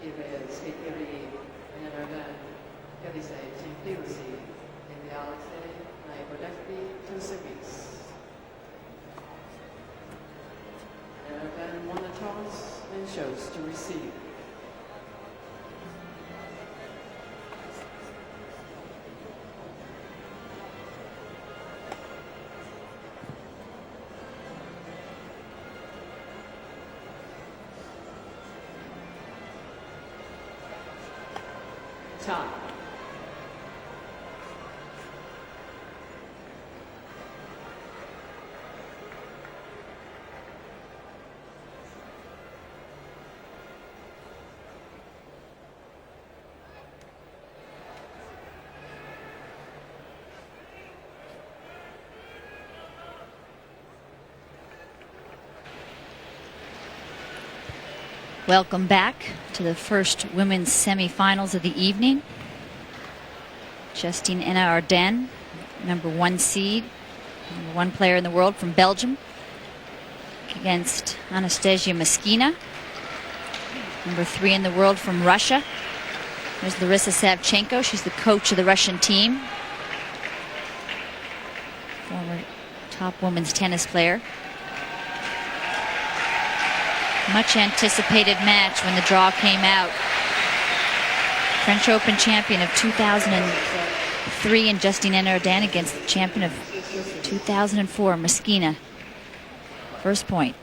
이외의 세계의 연합은 여기서 챔피언시 in the Alexei Naivodevsky to service. And monitors and shows to receive. Time. Welcome back to the first women's semifinals of the evening. Justine Henin-Ardenne, #1 seed, #1 player in the world from Belgium, against Anastasia Moskina, #3 in the world from Russia. There's Larissa Savchenko. She's the coach of the Russian team, former top women's tennis player. Much anticipated match when the draw came out. French Open champion of 2003 and Justine Henin-Ardenne against the champion of 2004, Moskina. First point.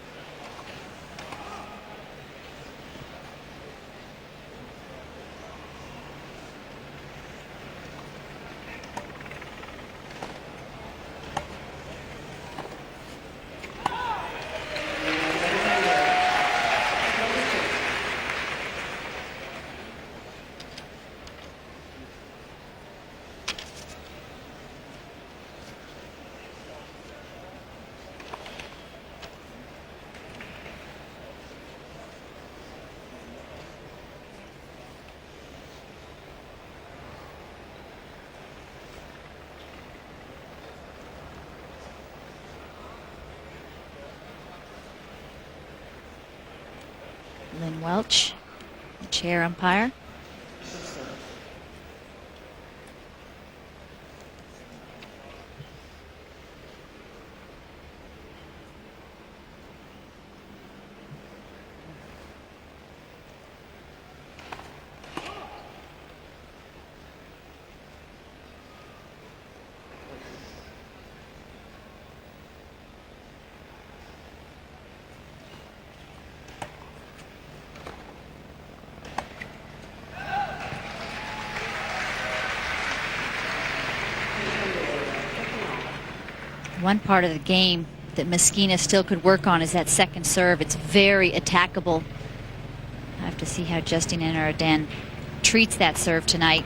Lynn Welch, the chair umpire. One part of the game that Moskina still could work on is that second serve. It's very attackable. I have to see how Justine Henin-Ardenne treats that serve tonight.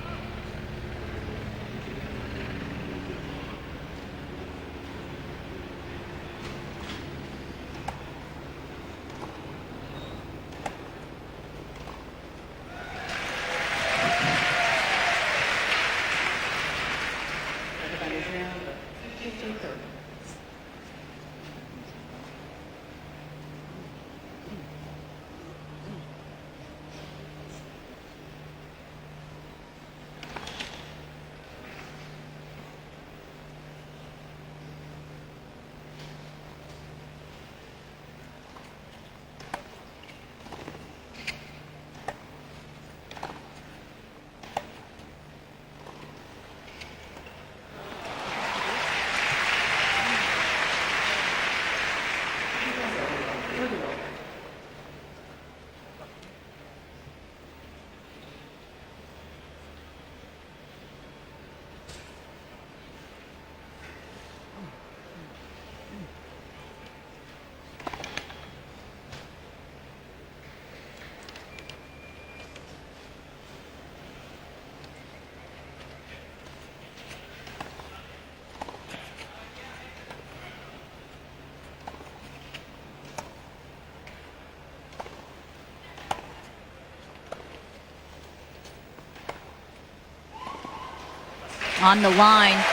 On the line,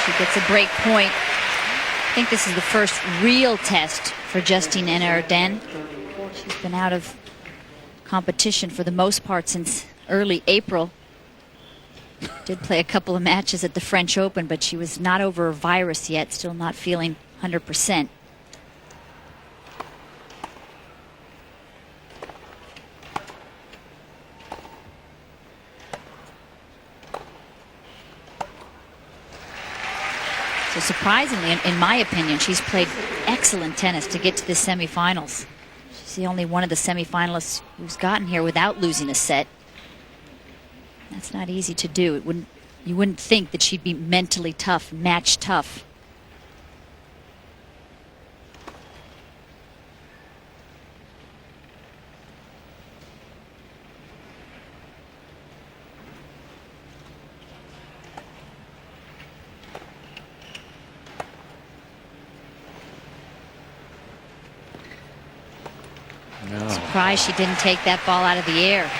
she gets a break point. I think this is the first real test for Justine Henin-Ardenne. She's been out of competition for the most part since early April. Did play a couple of matches at the French Open, but she was not over a virus yet, still not feeling 100%. So surprisingly, in my opinion, she's played excellent tennis to get to the semifinals. She's the only one of the semifinalists who's gotten here without losing a set. That's not easy to do. You wouldn't think that she'd be mentally tough, match tough. No. Surprised she didn't take that ball out of the air.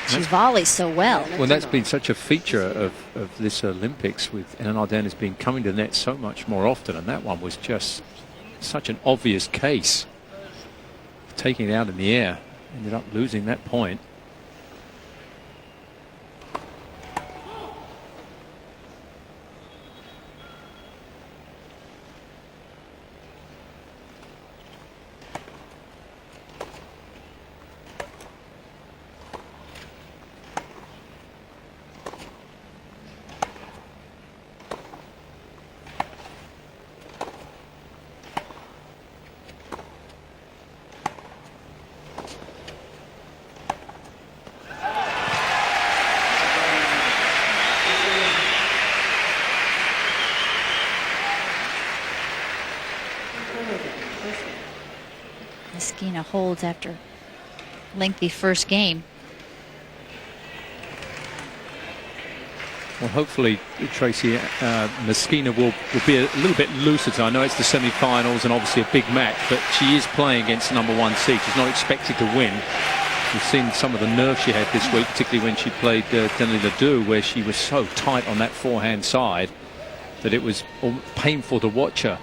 She volleys so well. Well, that's been such a feature of this Olympics, with Hélène Ardenne has been coming to the net so much more often, and that one was just such an obvious case. Taking it out in the air, ended up losing that point. Meskina holds after lengthy first game. Well, hopefully, Tracy, Meskina will be a little bit looser tonight. I know it's the semi-finals and obviously a big match, but she is playing against the #1 seed. She's not expected to win. We've seen some of the nerve she had this week, particularly when she played Denly Ledoux, where she was so tight on that forehand side that it was painful to watch her.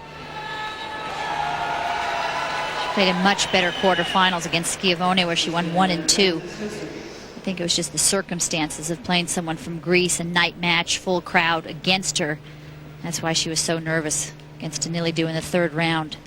Played in much better quarterfinals against Schiavone, where she won 1 and 2. I think it was just the circumstances of playing someone from Greece, a night match, full crowd against her. That's why she was so nervous against Denly Ledoux in the third round.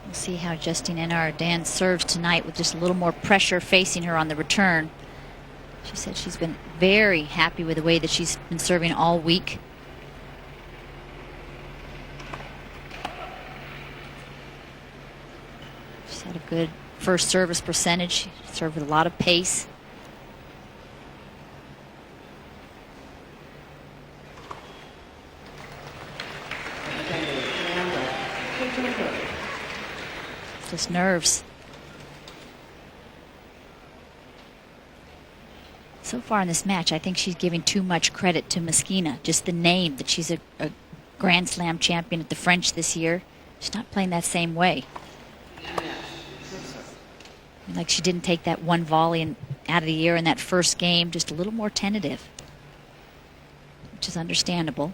We'll see how Justine Henin-Ardenne serves tonight with just a little more pressure facing her on the return. She said she's been very happy with the way that she's been serving all week. She's had a good first service percentage. She served with a lot of pace. Just nerves. So far in this match, I think she's giving too much credit to Meskina. Just the name that she's a Grand Slam champion at the French this year. She's not playing that same way. Like she didn't take that one volley out of the air in that first game. Just a little more tentative, which is understandable.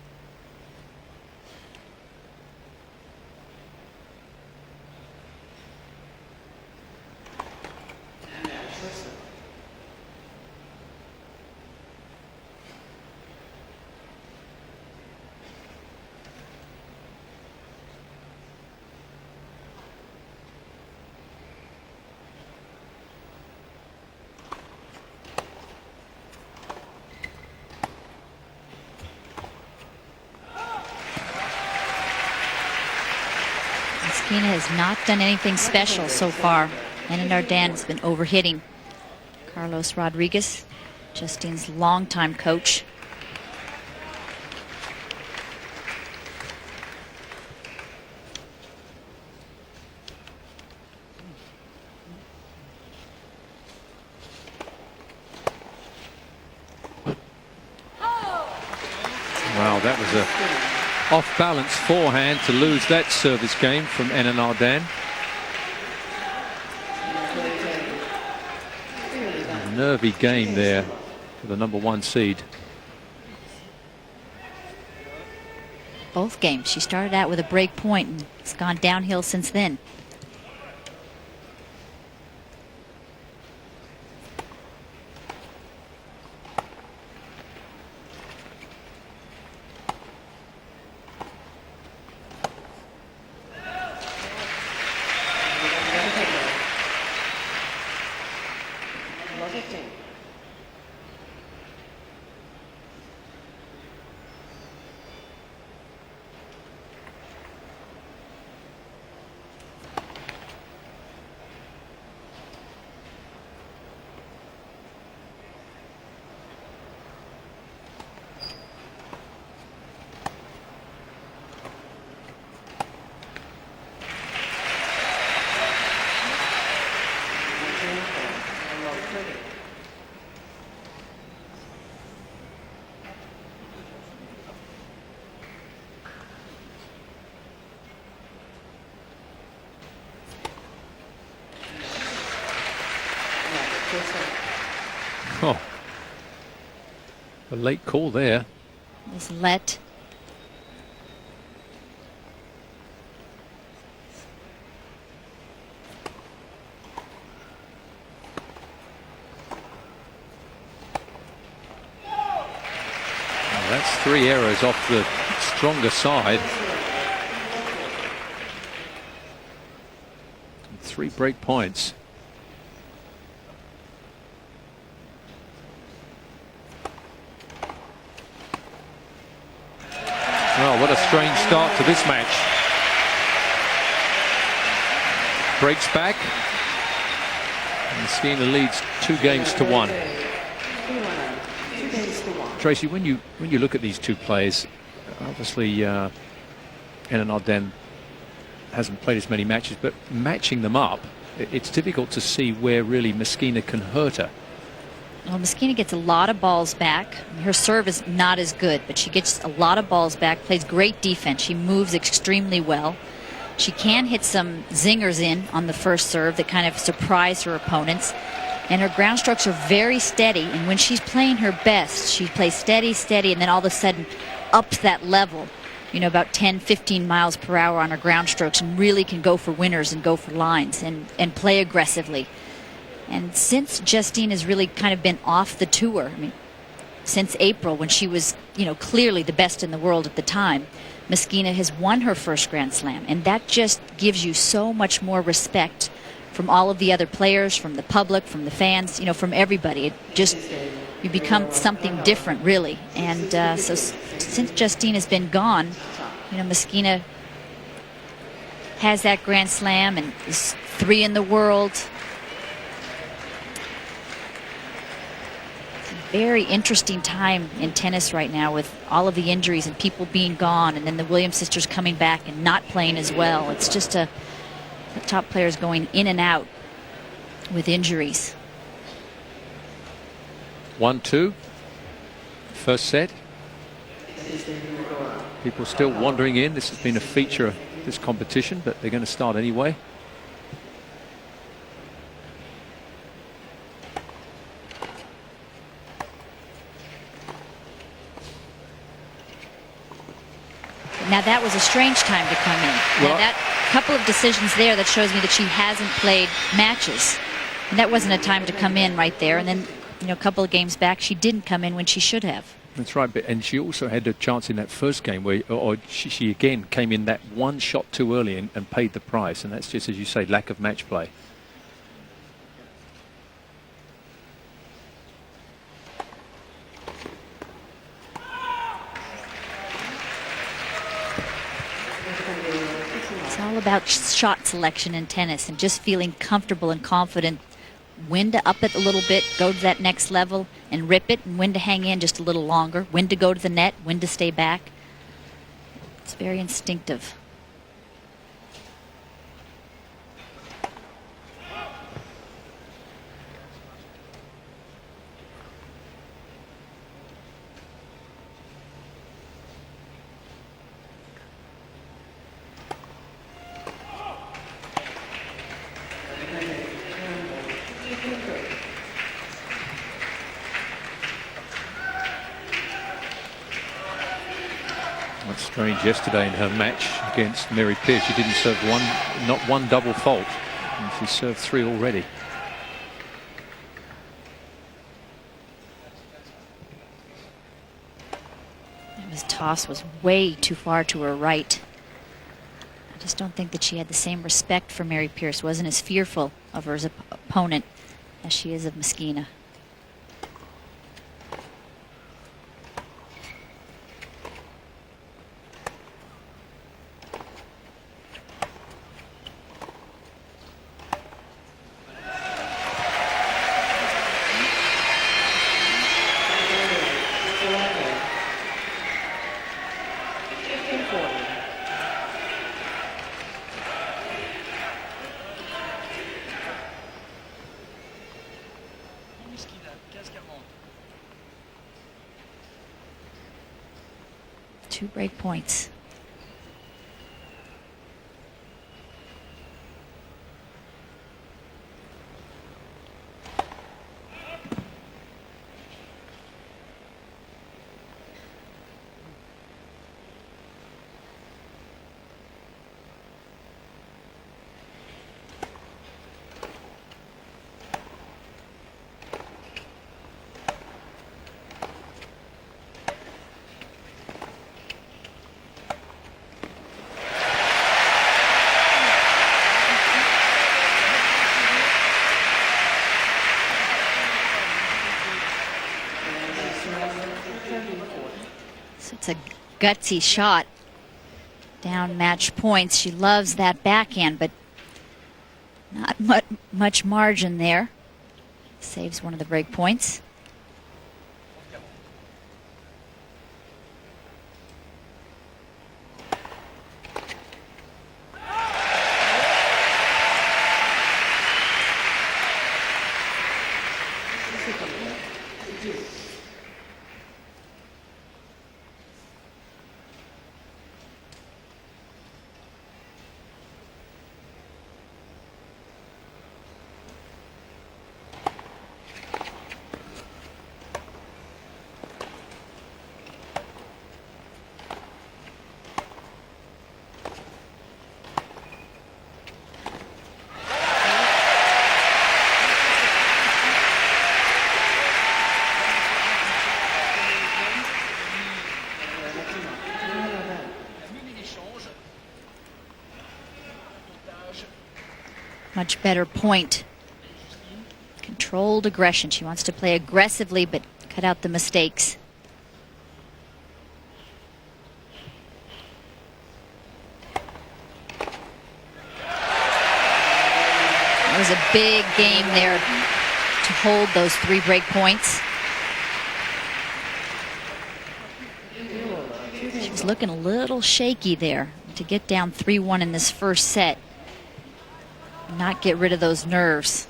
Mosquina has not done anything special so far. Anna Nardan has been overhitting Carlos Rodriguez, Justine's longtime coach. Wow, that was a off-balance forehand to lose that service game from Anna Nardan. A nervy game there for the #1 seed. Both games. She started out with a break point and it's gone downhill since then. Oh, a late call there. Was let. Well, that's 3 errors off the stronger side. And 3 break points. Oh, what a strange start to this match. Breaks back. And Mosquina leads 2 games to 1. Tracy, when you look at these two players, obviously Anna Nardan hasn't played as many matches, but matching them up, it's difficult to see where really Mosquina can hurt her. Well, Mosquina gets a lot of balls back. Her serve is not as good, but she gets a lot of balls back, plays great defense. She moves extremely well. She can hit some zingers in on the first serve that kind of surprise her opponents. And her ground strokes are very steady. And when she's playing her best, she plays steady, steady, and then all of a sudden ups that level, you know, about 10, 15 miles per hour on her ground strokes, and really can go for winners and go for lines and play aggressively. And since Justine has really kind of been off the tour, I mean, since April when she was, you know, clearly the best in the world at the time, Mosquina has won her first Grand Slam. And that just gives you so much more respect from all of the other players, from the public, from the fans, you know, from everybody. It just, you become something different, really. And so since Justine has been gone, you know, Mosquina has that Grand Slam and is 3 in the world. Very interesting time in tennis right now with all of the injuries and people being gone, and then the Williams sisters coming back and not playing as well. It's just the top players going in and out with injuries. 1-2. First set. People still wandering in. This has been a feature of this competition, but they're going to start anyway. Now that was a strange time to come in. Well, now that couple of decisions there, that shows me that she hasn't played matches. And that wasn't a time to come in right there. And then, you know, a couple of games back, she didn't come in when she should have. That's right, and she also had a chance in that first game where she again came in that one shot too early and paid the price. And that's just, as you say, lack of match play. It's all about shot selection in tennis and just feeling comfortable and confident. When to up it a little bit, go to that next level and rip it, and when to hang in just a little longer, when to go to the net, when to stay back. It's very instinctive. That's strange. Yesterday in her match against Mary Pierce, she didn't serve not one double fault, and she served 3 already. His toss was way too far to her right. I just don't think that she had the same respect for Mary Pierce, wasn't as fearful of her opponent as she is of Meskina. Two break points. So it's a gutsy shot. Down match points. She loves that backhand, but not much margin there. Saves one of the break points. Much better point. Controlled aggression. She wants to play aggressively, but cut out the mistakes. It was a big game there to hold those 3 break points. She was looking a little shaky there to get down 3-1 in this first set. Not get rid of those nerves.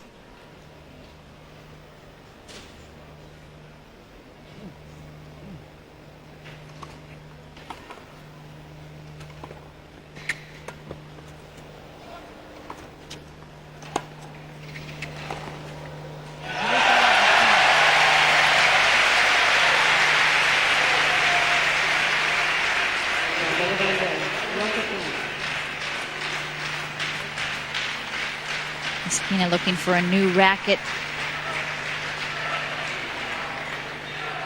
Meskina looking for a new racket.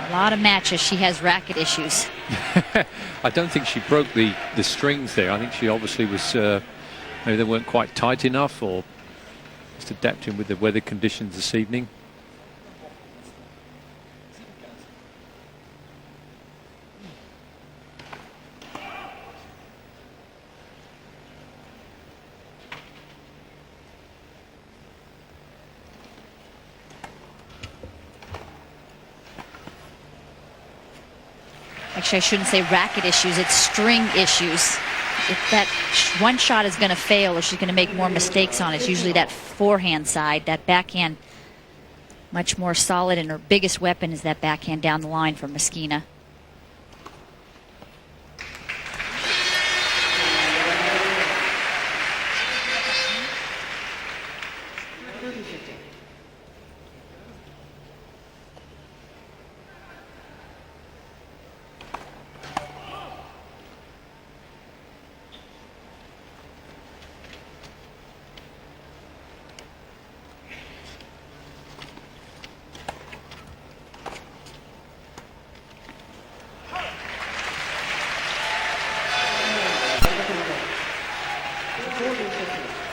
A lot of matches she has racket issues. I don't think she broke the strings there. I think she obviously was, maybe they weren't quite tight enough, or just adapting with the weather conditions this evening. actually I shouldn't say racket issues, it's string issues. If that one shot is going to fail or she's going to make more mistakes on it, it's usually that forehand side. That backhand much more solid, and her biggest weapon is that backhand down the line for Meskina.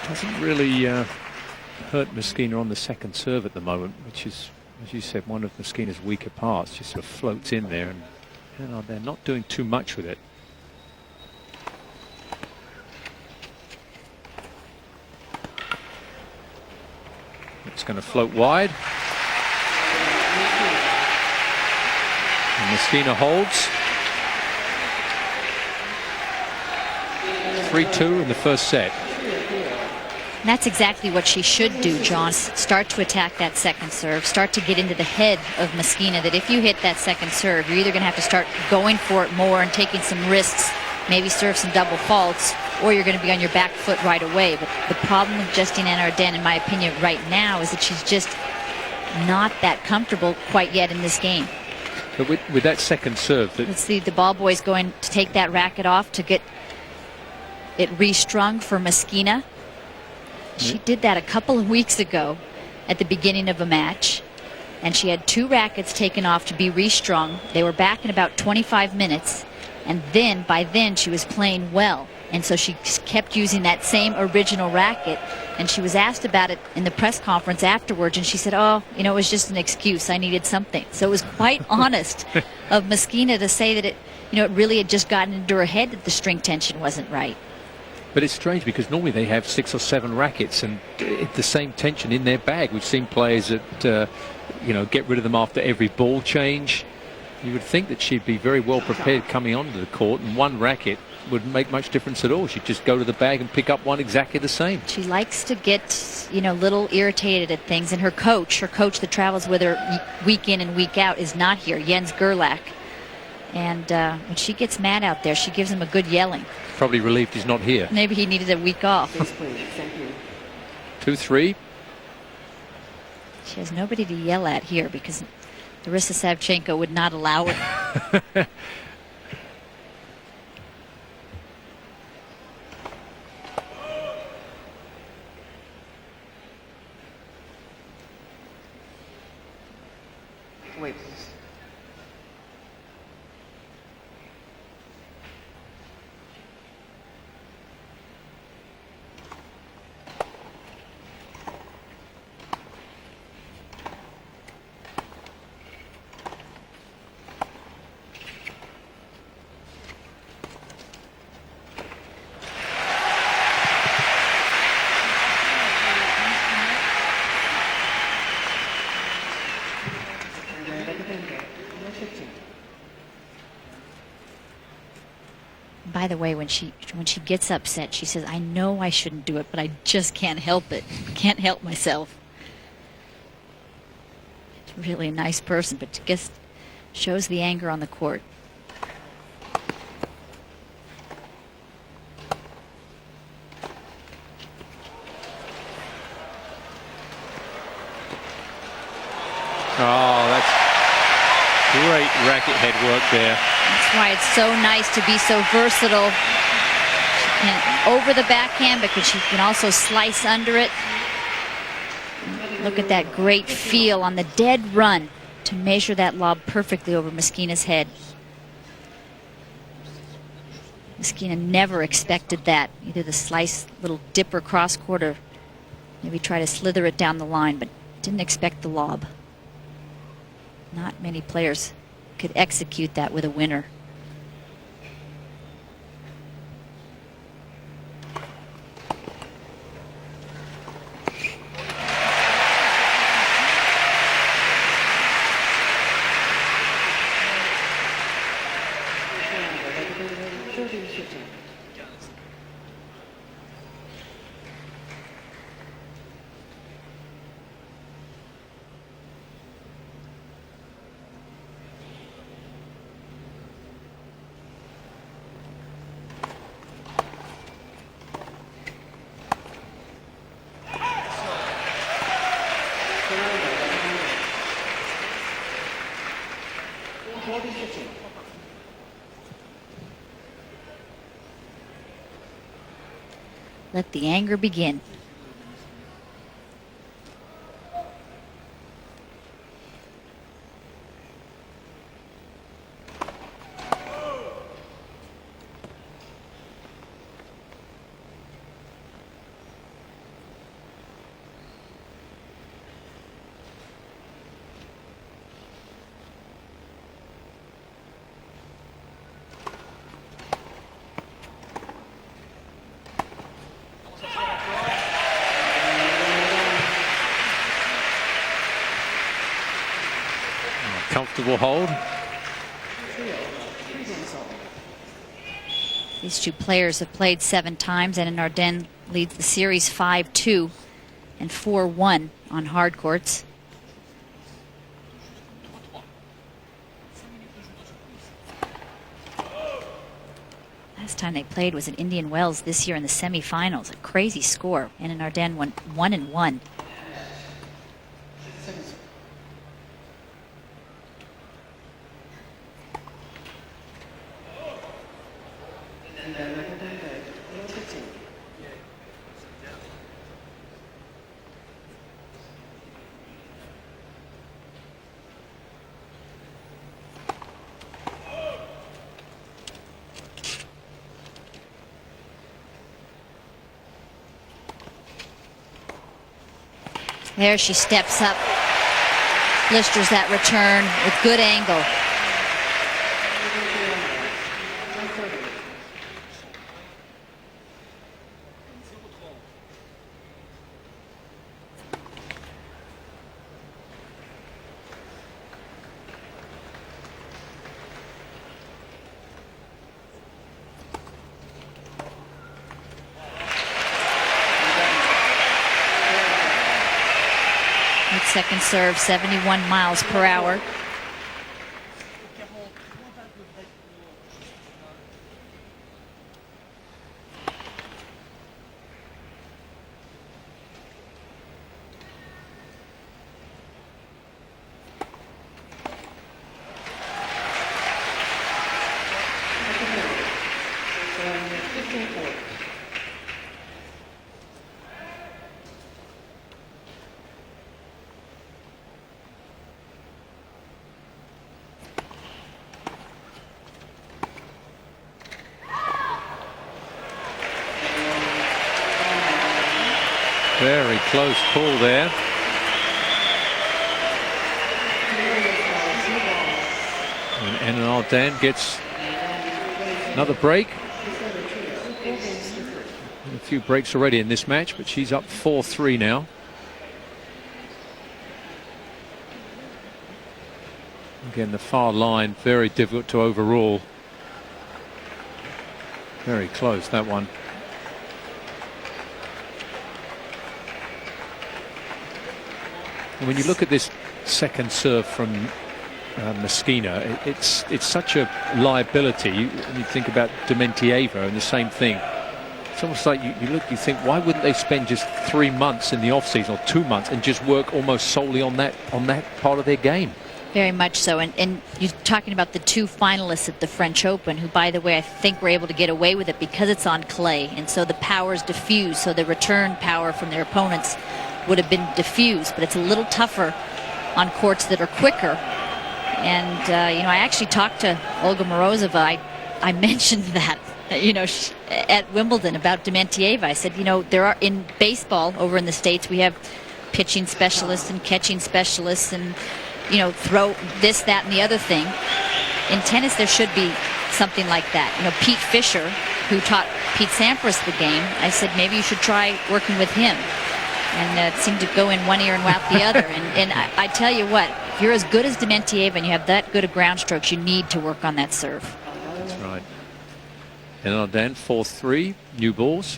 Doesn't really hurt Meskina on the second serve at the moment, which is, as you said, one of Meskina's weaker parts. Just sort of floats in there, and you know, they're not doing too much with it. It's going to float wide. And Meskina holds. 3-2 in the first set. And that's exactly what she should do, John. Start to attack that second serve. Start to get into the head of Meskina that if you hit that second serve, you're either going to have to start going for it more and taking some risks, maybe serve some double faults, or you're going to be on your back foot right away. But the problem with Justine Hénardin, in my opinion, right now is that she's just not that comfortable quite yet in this game. But with that second serve... Let's see, the ball boy's going to take that racket off to get it restrung for Meskina. She did that a couple of weeks ago at the beginning of a match, and she had 2 rackets taken off to be restrung. They were back in about 25 minutes, and then by then she was playing well, and so she kept using that same original racket. And she was asked about it in the press conference afterwards, and she said, oh, you know, it was just an excuse. I needed something. So it was quite honest of Meskina to say that it, you know, it really had just gotten into her head that the string tension wasn't right. But it's strange because normally they have 6 or 7 rackets and the same tension in their bag. We've seen players that, you know, get rid of them after every ball change. You would think that she'd be very well prepared coming onto the court, and one racket wouldn't make much difference at all. She'd just go to the bag and pick up one exactly the same. She likes to get, you know, a little irritated at things, and her coach that travels with her week in and week out is not here, Jens Gerlach. And when she gets mad out there, she gives him a good yelling. Probably relieved he's not here. Maybe he needed a week off. Yes, please. Thank you. 2-3. She has nobody to yell at here because Larissa Savchenko would not allow it. Wait, please. By the way, when she gets upset, she says, I know I shouldn't do it, but I just can't help it. Can't help myself. She's really a nice person, but just shows the anger on the court. Oh, that's great racket head work there. That's why it's so nice to be so versatile. She can over the backhand, but she can also slice under it. Look at that great feel on the dead run to measure that lob perfectly over Meskina's head. Meskina never expected that. Either the slice little dipper cross court or maybe try to slither it down the line, but didn't expect the lob. Not many players could execute that with a winner. Number 30 shooting. Let the anger begin. Comfortable hold. These two players have played 7 times, and Arden leads the series 5-2 and 4-1 on hard courts. Last time they played was at Indian Wells this year in the semifinals. A crazy score. And Arden went 1-1. There she steps up, blisters that return with good angle. Second serve, 71 miles per hour. Very close call there. And Arden gets another break. A few breaks already in this match, but she's up 4-3 now. Again, the far line, very difficult to overrule. Very close, that one. When you look at this second serve from Meskina, it's such a liability. When you think about Dementieva and the same thing, it's almost like you look, you think, why wouldn't they spend just 3 months in the off season or 2 months and just work almost solely on that part of their game? Very much so. And you're talking about the 2 finalists at the French Open, who, by the way, I think were able to get away with it because it's on clay, and so the power is diffused, so the return power from their opponents would have been diffused, but it's a little tougher on courts that are quicker. And you know, I actually talked to Olga Morozova. I mentioned that, you know, at Wimbledon about Dementieva. I said, you know, there are, in baseball over in the States, we have pitching specialists and catching specialists, and, you know, throw this, that, and the other thing. In tennis, there should be something like that. You know, Pete Fisher, who taught Pete Sampras the game, I said maybe you should try working with him. And it seemed to go in one ear and out the other. And I tell you what, if you're as good as Dementieva and you have that good of ground strokes, you need to work on that serve. That's right. And Arden 4-3, new balls.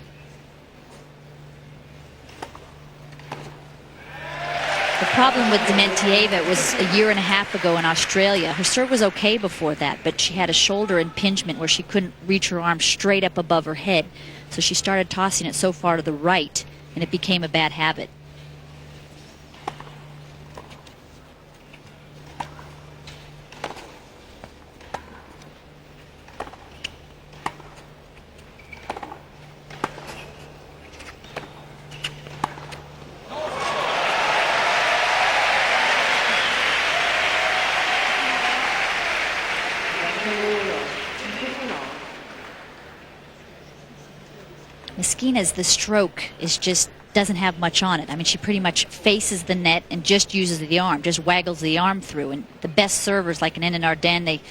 The problem with Dementieva was a year and a half ago in Australia. Her serve was okay before that, but she had a shoulder impingement where she couldn't reach her arm straight up above her head. So she started tossing it so far to the right, and it became a bad habit. Meskina's the stroke is just doesn't have much on it. I mean, she pretty much faces the net and just uses the arm, just waggles the arm through. And the best servers, like an Enan Arden, they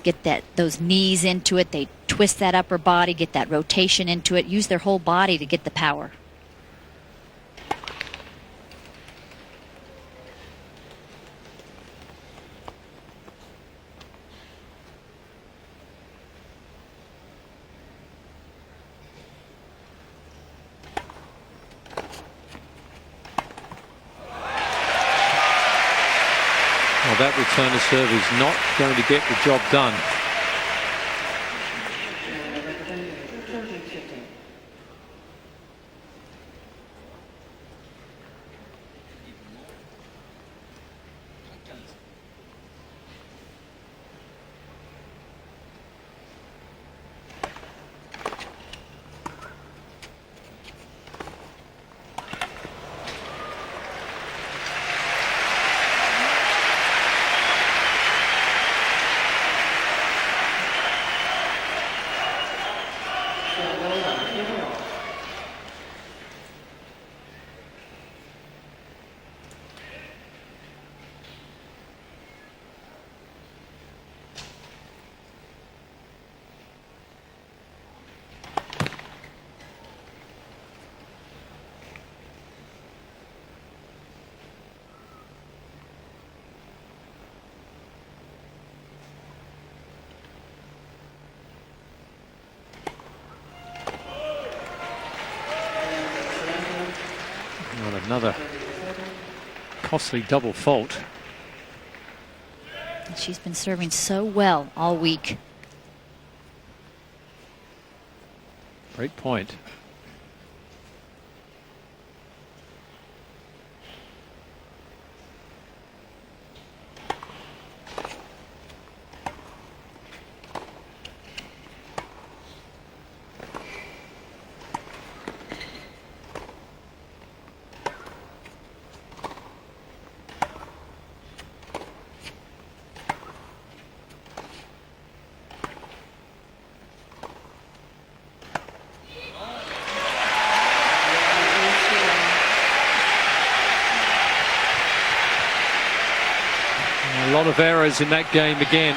get those knees into it, they twist that upper body, get that rotation into it, use their whole body to get the power. Well, that return to serve is not going to get the job done. Well, another costly double fault. She's been serving so well all week. Great point. A lot of errors in that game again.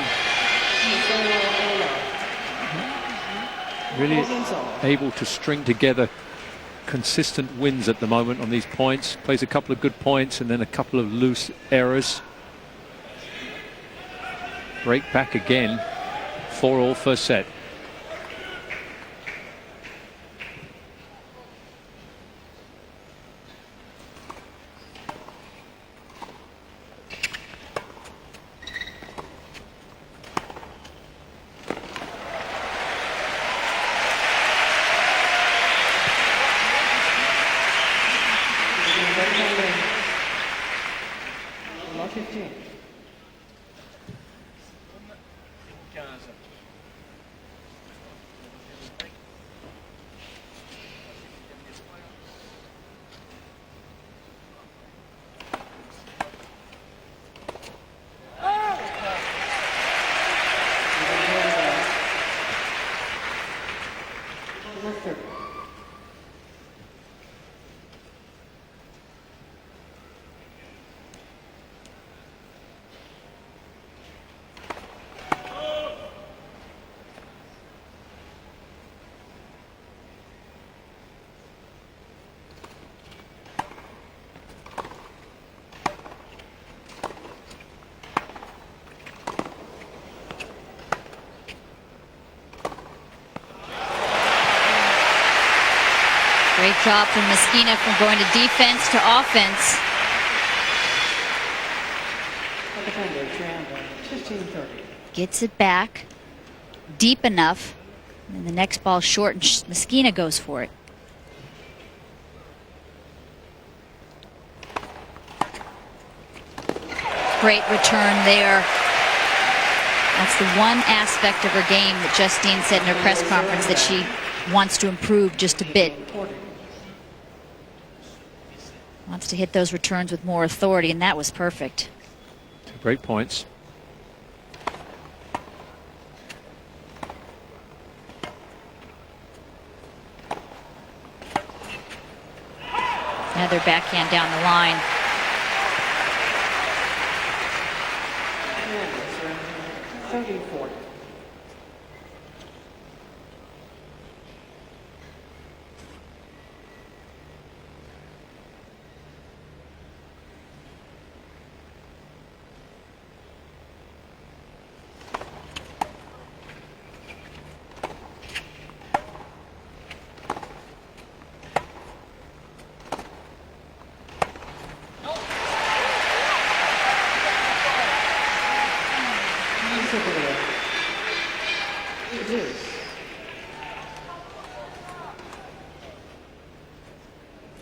Really able to string together consistent wins at the moment on these points. Plays a couple of good points and then a couple of loose errors. Break back again. 4-all first set. Great job from Meskina from going to defense to offense. The defender, Trianda, 15-30. Gets it back deep enough. And the next ball short, and Meskina goes for it. Great return there. That's the one aspect of her game that Justine said in her press conference that she wants to improve just a bit. Wants to hit those returns with more authority, and that was perfect. Two great points. Another backhand down the line. Yeah, 30-40.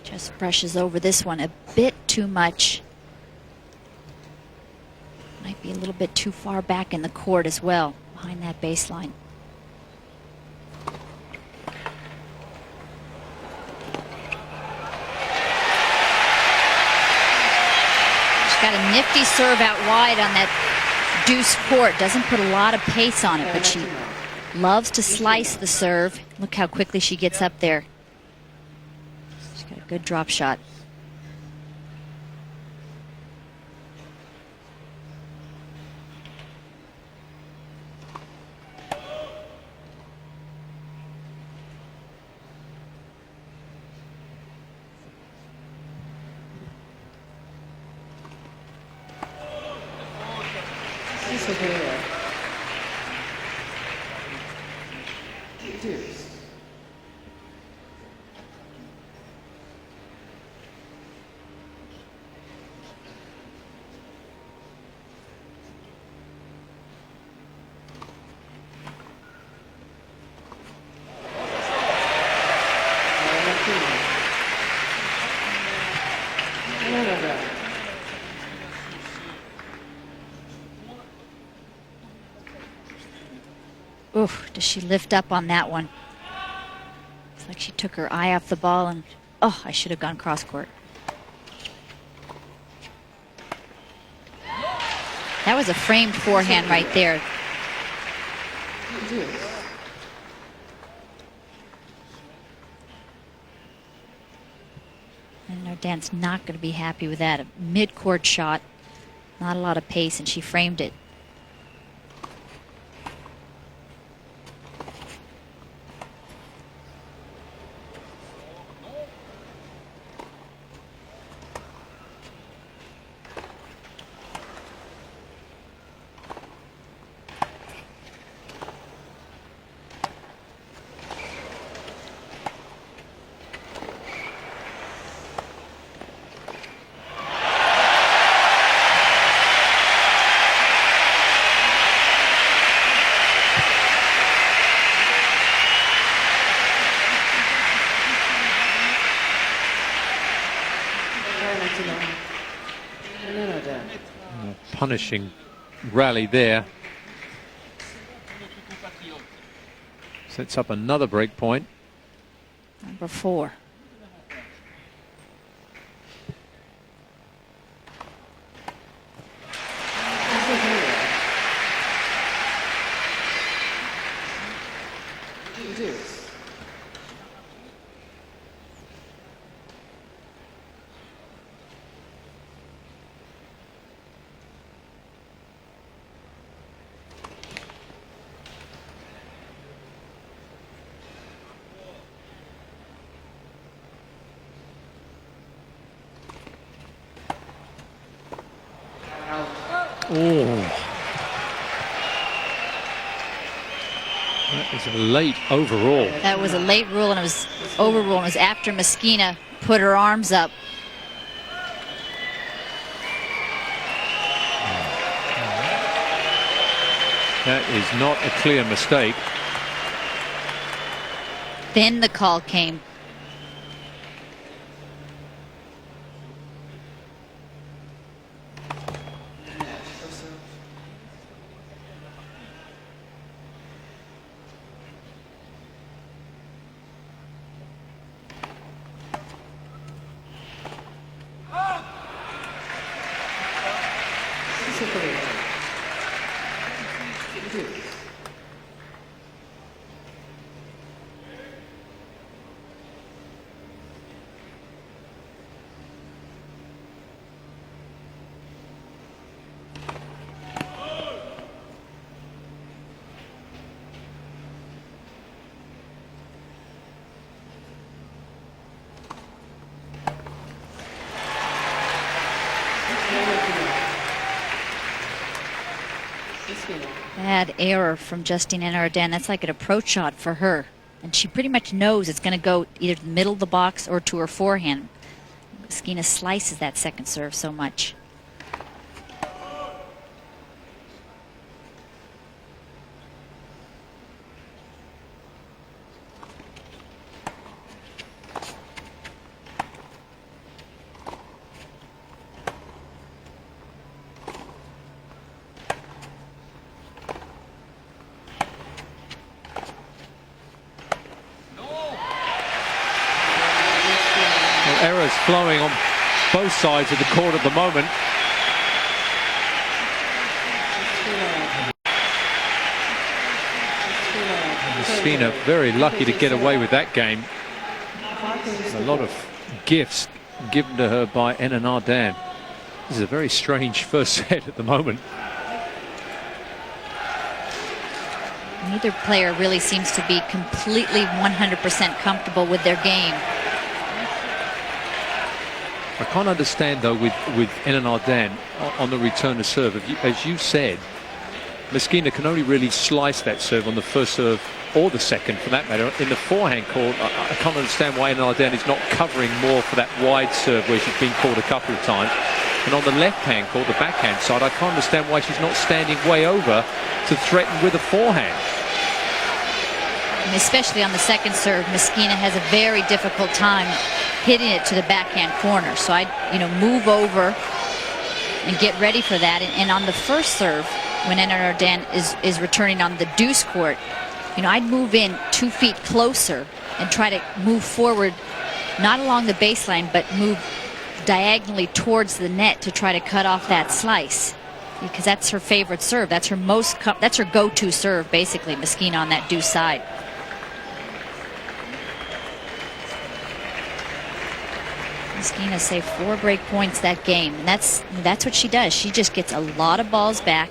Just brushes over this one a bit too much. Might be a little bit too far back in the court as well, behind that baseline. She's got a nifty serve out wide on that deuce court. Doesn't put a lot of pace on it, but she loves to slice the serve. Look how quickly she gets up there. She's got a good drop shot. Oof, does she lift up on that one? It's like she took her eye off the ball and, oh, I should have gone cross court. That was a framed forehand right there. And Nardan's not going to be happy with that. A mid-court shot, not a lot of pace, and she framed it. Punishing rally there. Sets up another break point. Number 4. Oh, that It's a late overall. That was a late rule, and it was overruled. It was after Meskina put her arms up. That is not a clear mistake. Then the call came. Bad error from Justine Henin-Ardenne. That's like an approach shot for her. And she pretty much knows it's going to go either to the middle of the box or to her forehand. Meskina slices that second serve so much. Errors flowing on both sides of the court at the moment. Meskina very lucky to get away with that game. A lot of gifts given to her by Henin-Ardenne. This is a very strange first set at the moment. Neither player really seems to be completely 100% comfortable with their game. I can't understand, though, with Henin-Ardenne on the return to serve. As you said, Meskina can only really slice that serve on the first serve or the second, for that matter. In the forehand court, I can't understand why Henin-Ardenne is not covering more for that wide serve where she's been caught a couple of times. And on the left-hand court, the backhand side, I can't understand why she's not standing way over to threaten with a forehand. And especially on the second serve, Meskina has a very difficult time hitting it to the backhand corner. So I'd, move over and get ready for that. And on the first serve, when Henin-Ardenne is returning on the deuce court, I'd move in 2 feet closer and try to move forward, not along the baseline, but move diagonally towards the net to try to cut off that slice, because that's her favorite serve. That's her go-to serve, basically, Meskina on that deuce side. Meskina saved 4 break points that game, and that's what she does. She just gets a lot of balls back,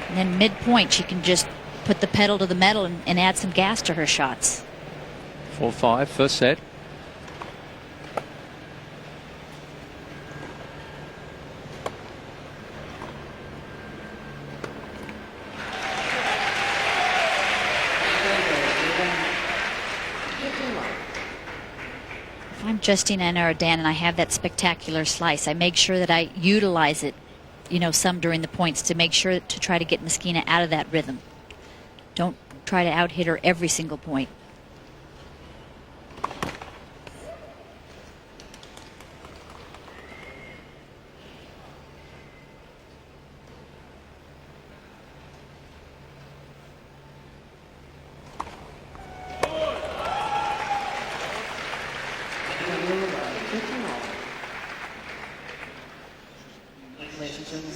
and then mid-point she can just put the pedal to the metal and add some gas to her shots. 4-5, first set. I'm Justine Henin-Ardenne and I have that spectacular slice, I make sure that I utilize it, some during the points to make sure to try to get Meskina out of that rhythm. Don't try to out-hit her every single point. Ladies and gentlemen,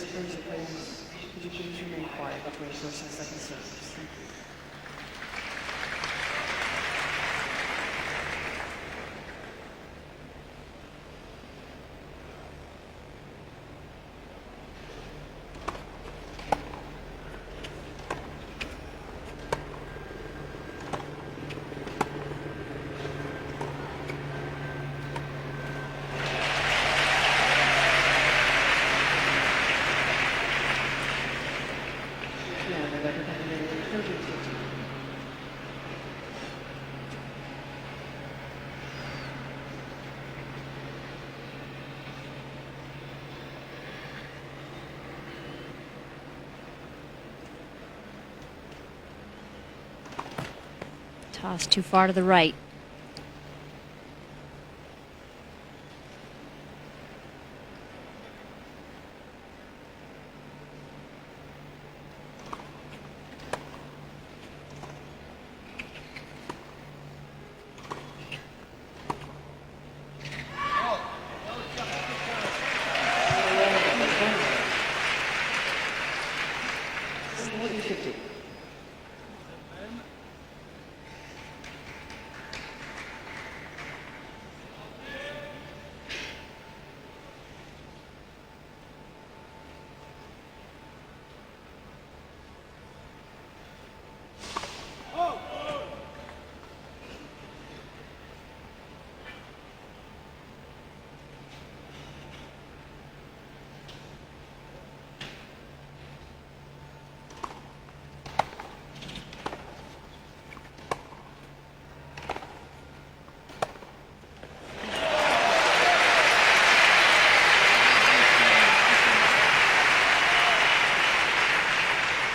please, could you please remain quiet for the first and second service? Thank you. Toss too far to the right.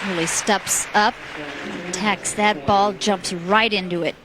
Really steps up, attacks that ball, jumps right into it.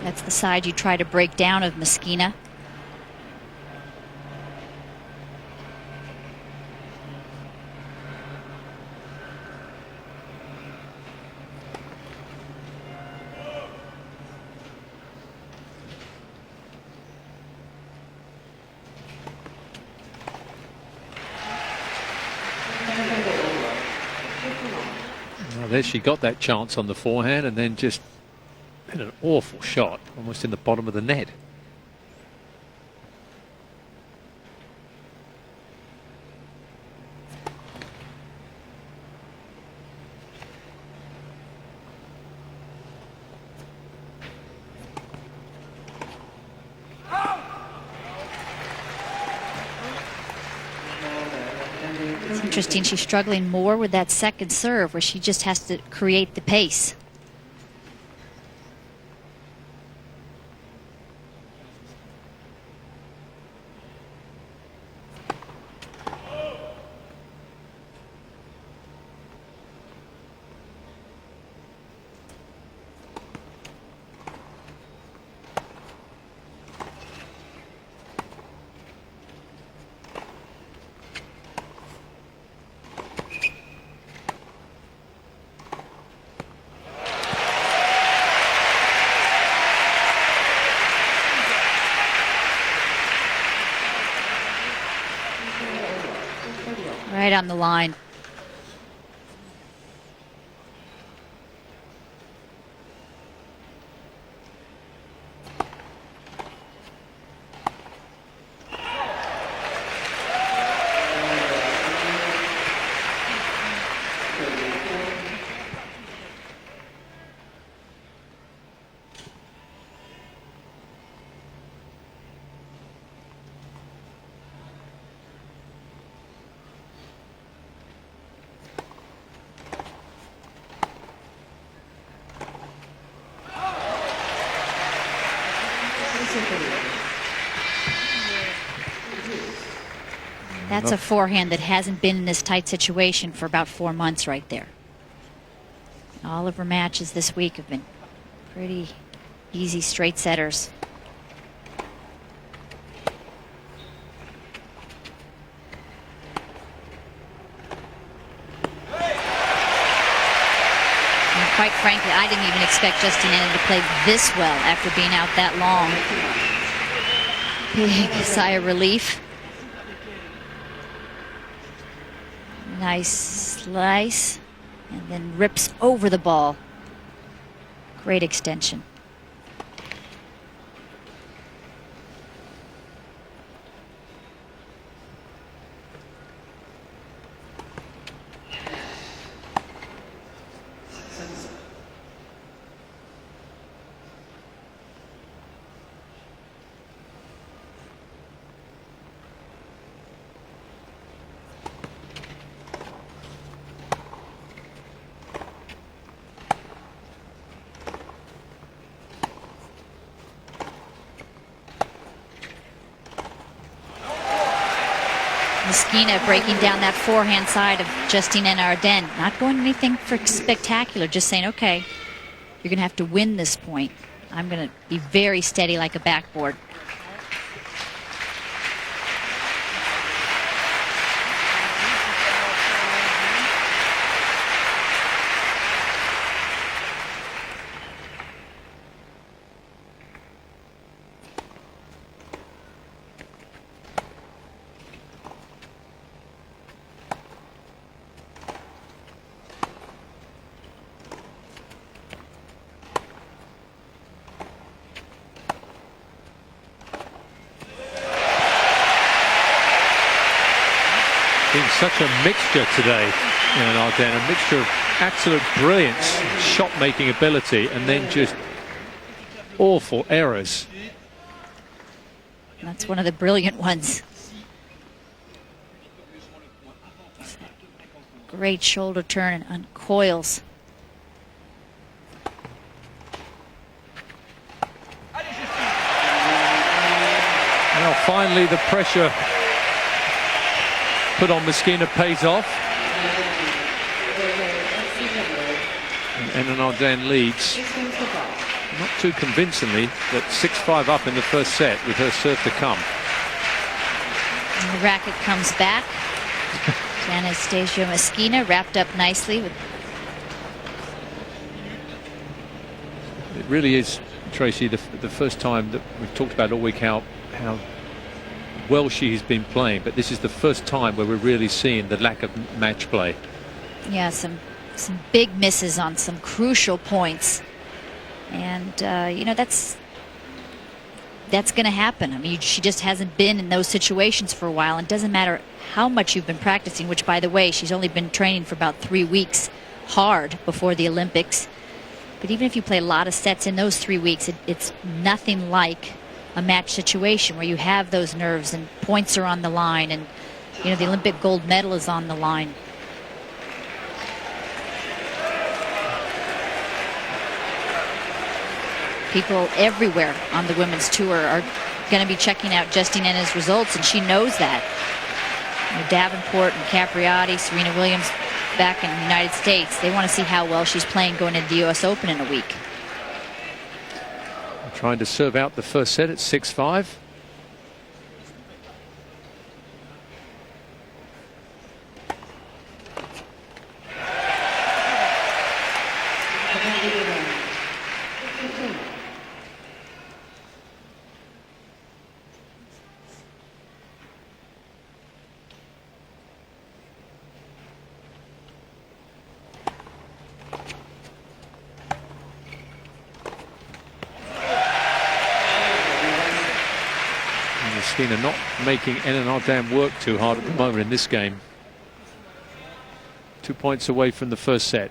That's the side you try to break down of Meskina. Well, there she got that chance on the forehand and then just hit an awful shot, almost in the bottom of the net. It's interesting, she's struggling more with that second serve where she just has to create the pace. Right on the line. That's a forehand that hasn't been in this tight situation for about 4 months right there. All of her matches this week have been pretty easy straight setters. quite frankly, I didn't even expect Justine Henin to play this well after being out that long. Big sigh of relief. Nice slice, and then rips over the ball. Great extension. Meskina breaking down that forehand side of Justine Henin. Not going anything for spectacular, just saying, okay, you're going to have to win this point. I'm going to be very steady like a backboard. Been such a mixture today in an Ardennes, a mixture of absolute brilliance, shot-making ability, and then just awful errors. That's one of the brilliant ones. Great shoulder turn and uncoils. Now finally the pressure put on Meskina pays off. And Henin Ardennes leads, not too convincingly, but 6-5 up in the first set with her serve to come. And the racket comes back. Anastasia Meskina wrapped up nicely. It really is, Tracy, the first time that we've talked about all week how well she's been playing, but this is the first time where we're really seeing the lack of match play. Yeah, some big misses on some crucial points, and you know, that's going to happen. I mean, she just hasn't been in those situations for a while, and it doesn't matter how much you've been practicing, which, by the way, she's only been training for about 3 weeks hard before the Olympics. But even if you play a lot of sets in those 3 weeks, it's nothing like a match situation where you have those nerves and points are on the line, and you know, the Olympic gold medal is on the line. People everywhere on the women's tour are going to be checking out Justine Henin's results, and she knows that. You know, Davenport and Capriati, Serena Williams back in the United States, they want to see how well she's playing going into the US Open in a week. Trying to serve out the first set at 6-5. Meskina not making Henin Ardennes work too hard at the moment in this game. 2 points away from the first set.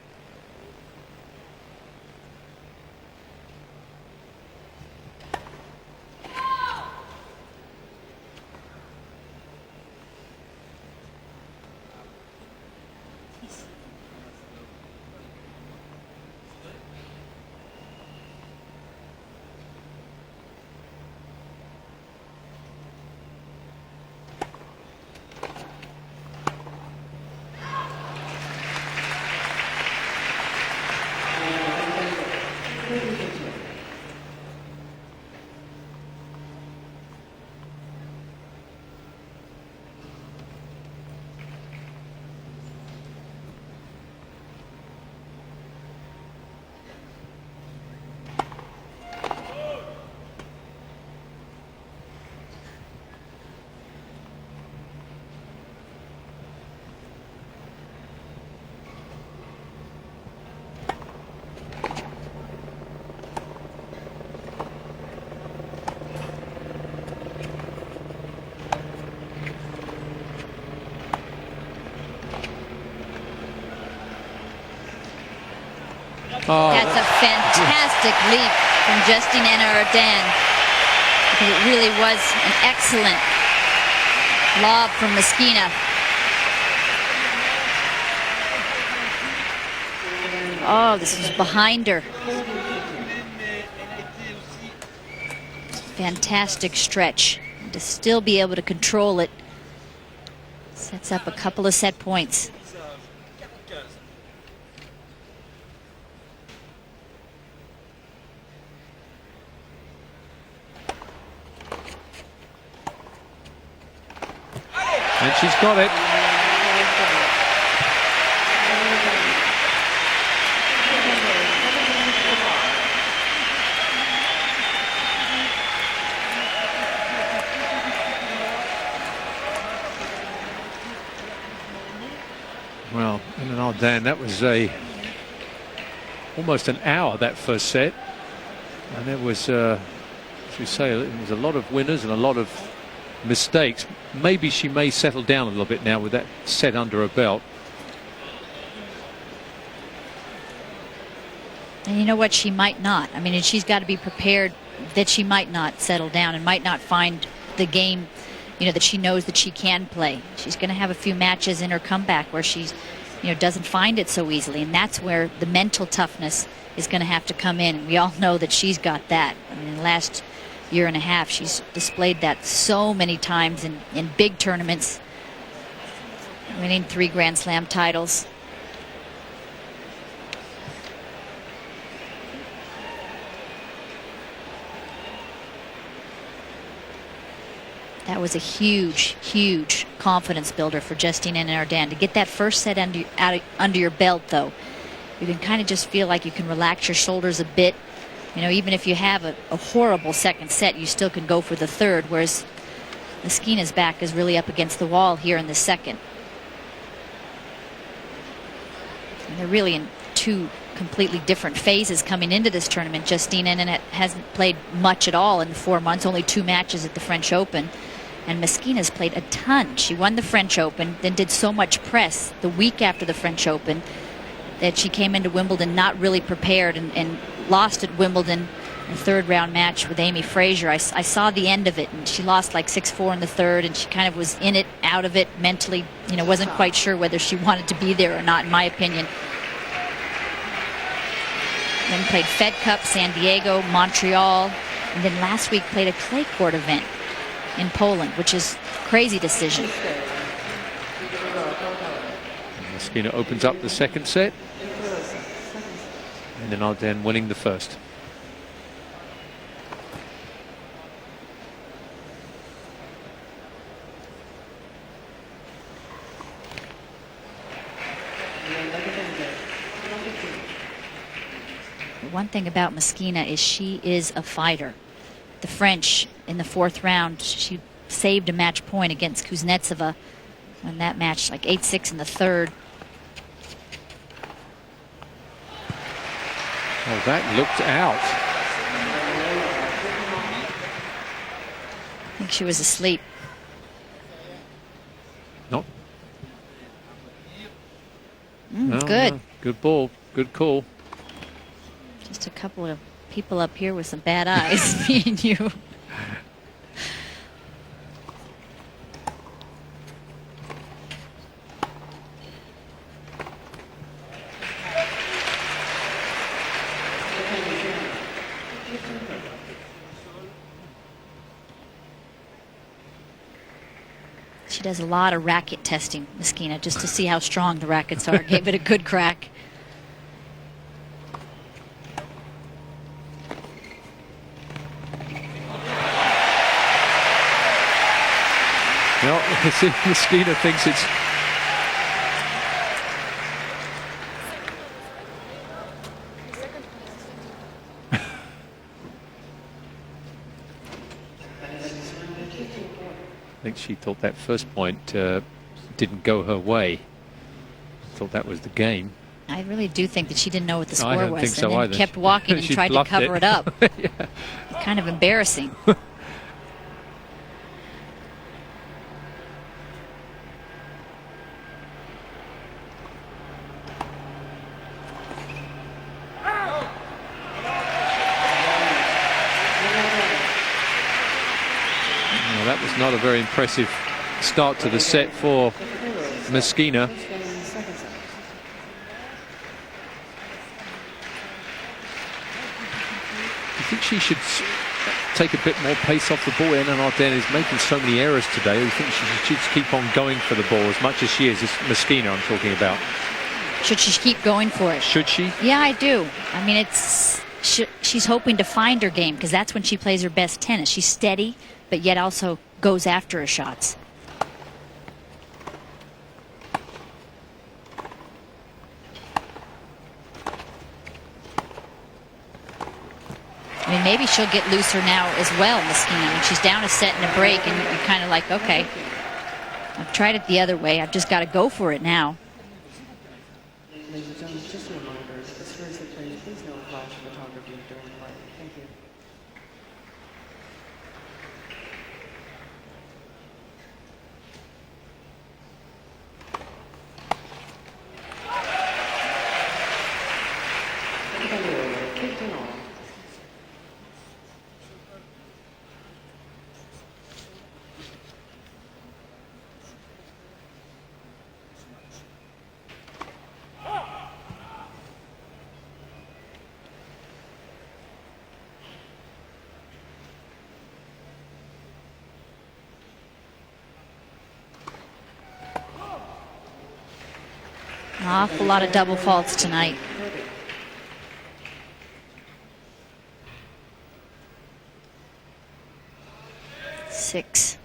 Oh, That's a fantastic leap from Justine Henin-Ardenne. Because it really was an excellent lob from Meskina. Oh, this was behind her. Fantastic stretch. And to still be able to control it sets up a couple of set points. and she's got it. Well, Henin-Ardenne, that was almost an hour, that first set, and there was, as we say, it was a lot of winners and a lot of mistakes. Maybe she may settle down a little bit now with that set under her belt. And you know what? She might not. I mean, and she's got to be prepared that she might not settle down and might not find the game, you know, that she knows that she can play. She's going to have a few matches in her comeback where she's, you know, doesn't find it so easily, and that's where the mental toughness is going to have to come in. And we all know that she's got that. I mean, in the last year and a half, she's displayed that so many times in big tournaments, winning 3 Grand Slam titles. That was a huge, huge confidence builder for Justine Henin-Ardenne. To get that first set under your belt, though, you can kind of just feel like you can relax your shoulders a bit. You know, even if you have a horrible second set, you still can go for the third, whereas Meskina's back is really up against the wall here in the second. And they're really in 2 completely different phases coming into this tournament. Justine Henin hasn't played much at all in 4 months, only 2 matches at the French Open. And Meskina's played a ton. She won the French Open, then did so much press the week after the French Open that she came into Wimbledon not really prepared and lost at Wimbledon in a 3rd round match with Amy Frazier. I saw the end of it, and she lost like 6-4 in the 3rd, and she kind of was in it, out of it mentally. You know, wasn't quite sure whether she wanted to be there or not, in my opinion. Then played Fed Cup, San Diego, Montreal, and then last week played a clay court event in Poland, which is a crazy decision. Meskina opens up the second set, and then Ardenne winning the first. One thing about Meskina is she is a fighter. The French in the 4th round, she saved a match point against Kuznetsova when that match, like 8-6 in the 3rd. Oh, that looked out. I think she was asleep. No. No, good. No. Good ball. Good call. Just a couple of people up here with some bad eyes, me and you. She does a lot of racket testing, Meskina, just to see how strong the rackets are. Gave it a good crack. Well, Meskina thinks it's... I think she thought that first point didn't go her way. Thought that was the game. I really do think that she didn't know what the score I don't was, think so and then either. kept walking and She tried to bluffed cover it up. Yeah. Kind of embarrassing. not a very impressive start to the set for Meskina. First game, second set. I think she should take a bit more pace off the ball. Emma Arden is making so many errors today. I think she should just keep on going for the ball as much as she is. It's Meskina I'm talking about. Should she keep going for it? Should she? Yeah, I do. I mean, she's hoping to find her game because that's when she plays her best tennis. She's steady, but yet also goes after her shots. I mean, maybe she'll get looser now as well, Meskina. I mean, she's down a set and a break, and you're kind of like, okay, I've tried it the other way. I've just got to go for it now. Ladies and gentlemen, just a reminder that the seriously players, please no flash photography during play. Thank you. Kicked and all. An awful lot of double faults tonight. Six.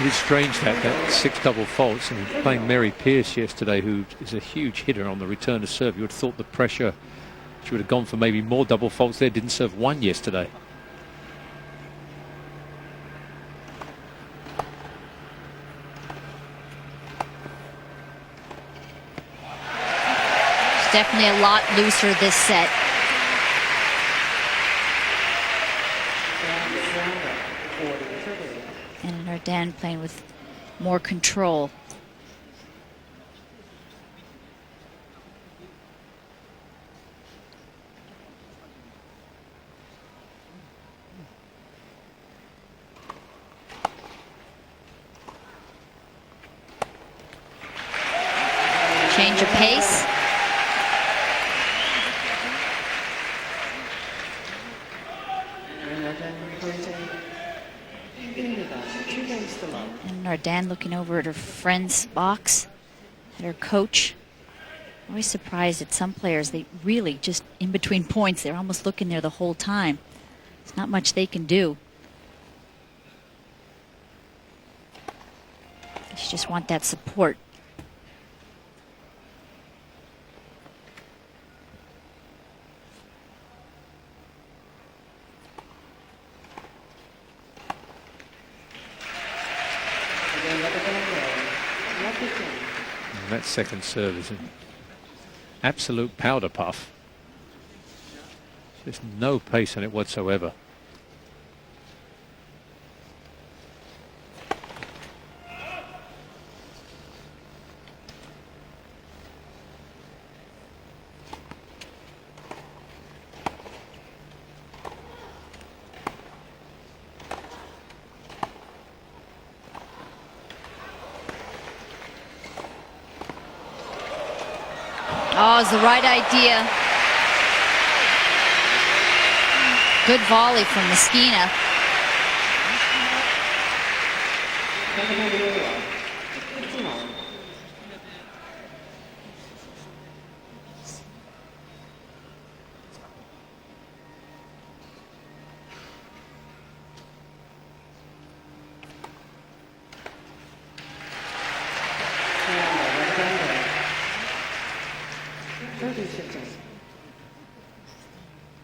It is strange that 6 double faults, and playing Mary Pierce yesterday, who is a huge hitter on the return to serve. You would have thought the pressure, she would have gone for maybe more double faults there. Didn't serve one yesterday. It's definitely a lot looser this set. And Arden playing with more control. Change of pace. And Arden looking over at her friend's box, at her coach. Always surprised at some players. They really just in between points, they're almost looking there the whole time. There's not much they can do. You just want that support. And that second serve is an absolute powder puff. There's no pace on it whatsoever. Oh, it's the right idea. Good volley from Meskina.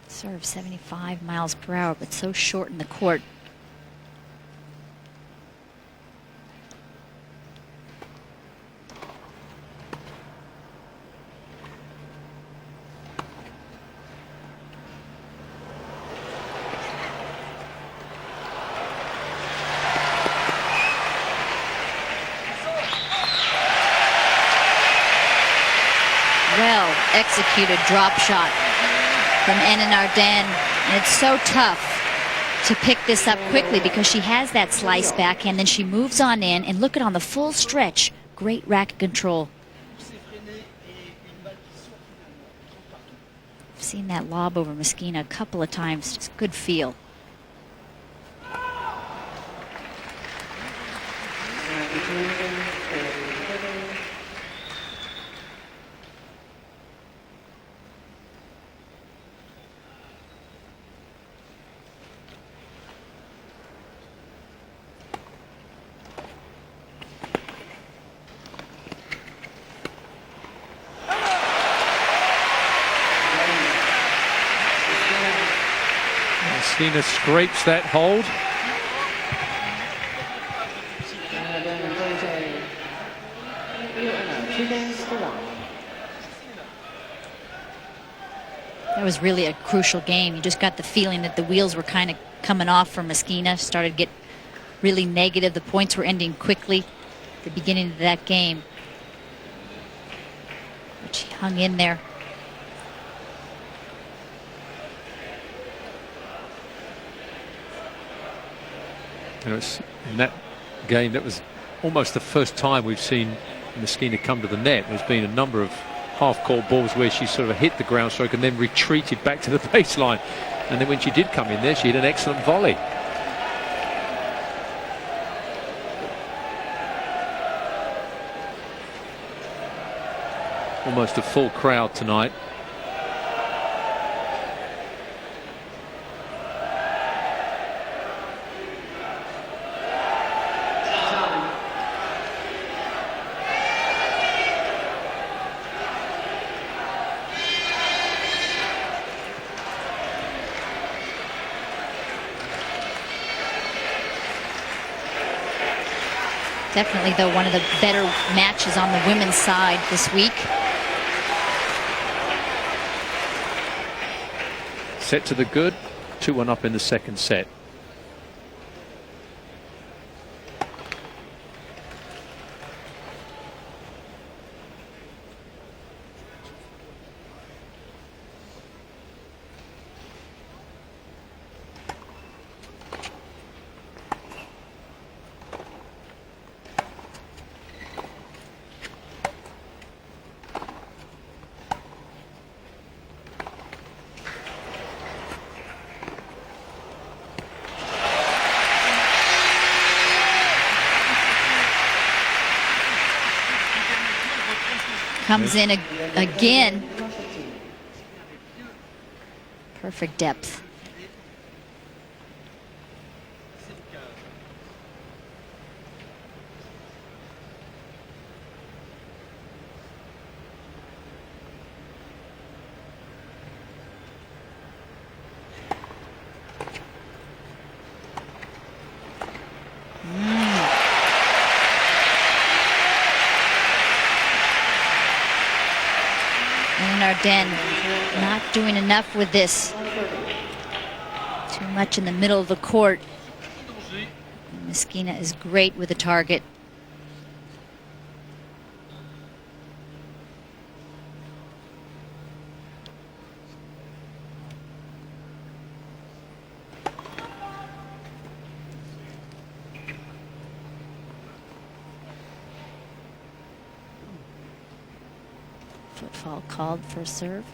Serve 75 miles per hour, but so short in the court. executed drop shot from Anna Arden. And it's so tough to pick this up quickly because she has that slice backhand, then she moves on in, and look at on the full stretch, great racket control. I've seen that lob over Meskina a couple of times. It's good feel. Meskina scrapes that hold. That was really a crucial game. You just got the feeling that the wheels were kind of coming off for Meskina. Started to get really negative. The points were ending quickly at the beginning of that game. But she hung in there. You know, it's in that game, that was almost the first time we've seen Meskina come to the net. There's been a number of half-court balls where she sort of hit the ground stroke and then retreated back to the baseline. And then when she did come in there, she had an excellent volley. Almost a full crowd tonight. Definitely, though, one of the better matches on the women's side this week. Set to the good. 2-1 up in the second set. Comes in again. Perfect depth. Arden not doing enough with this. Too much in the middle of the court. Meskina is great with the target. Footfall called for a serve.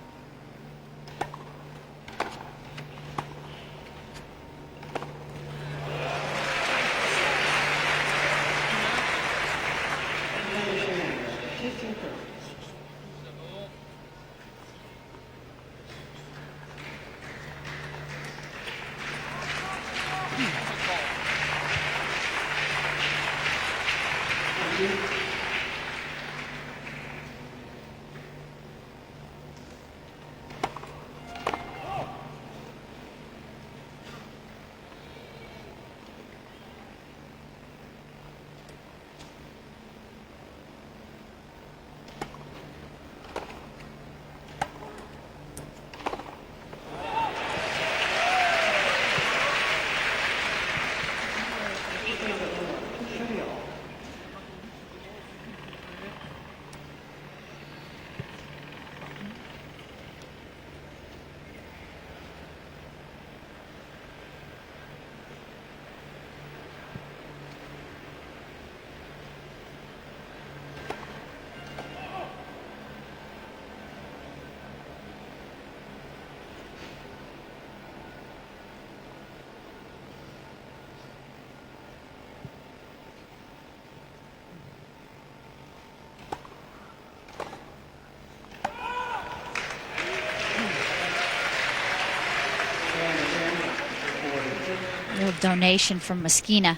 donation from Meskina.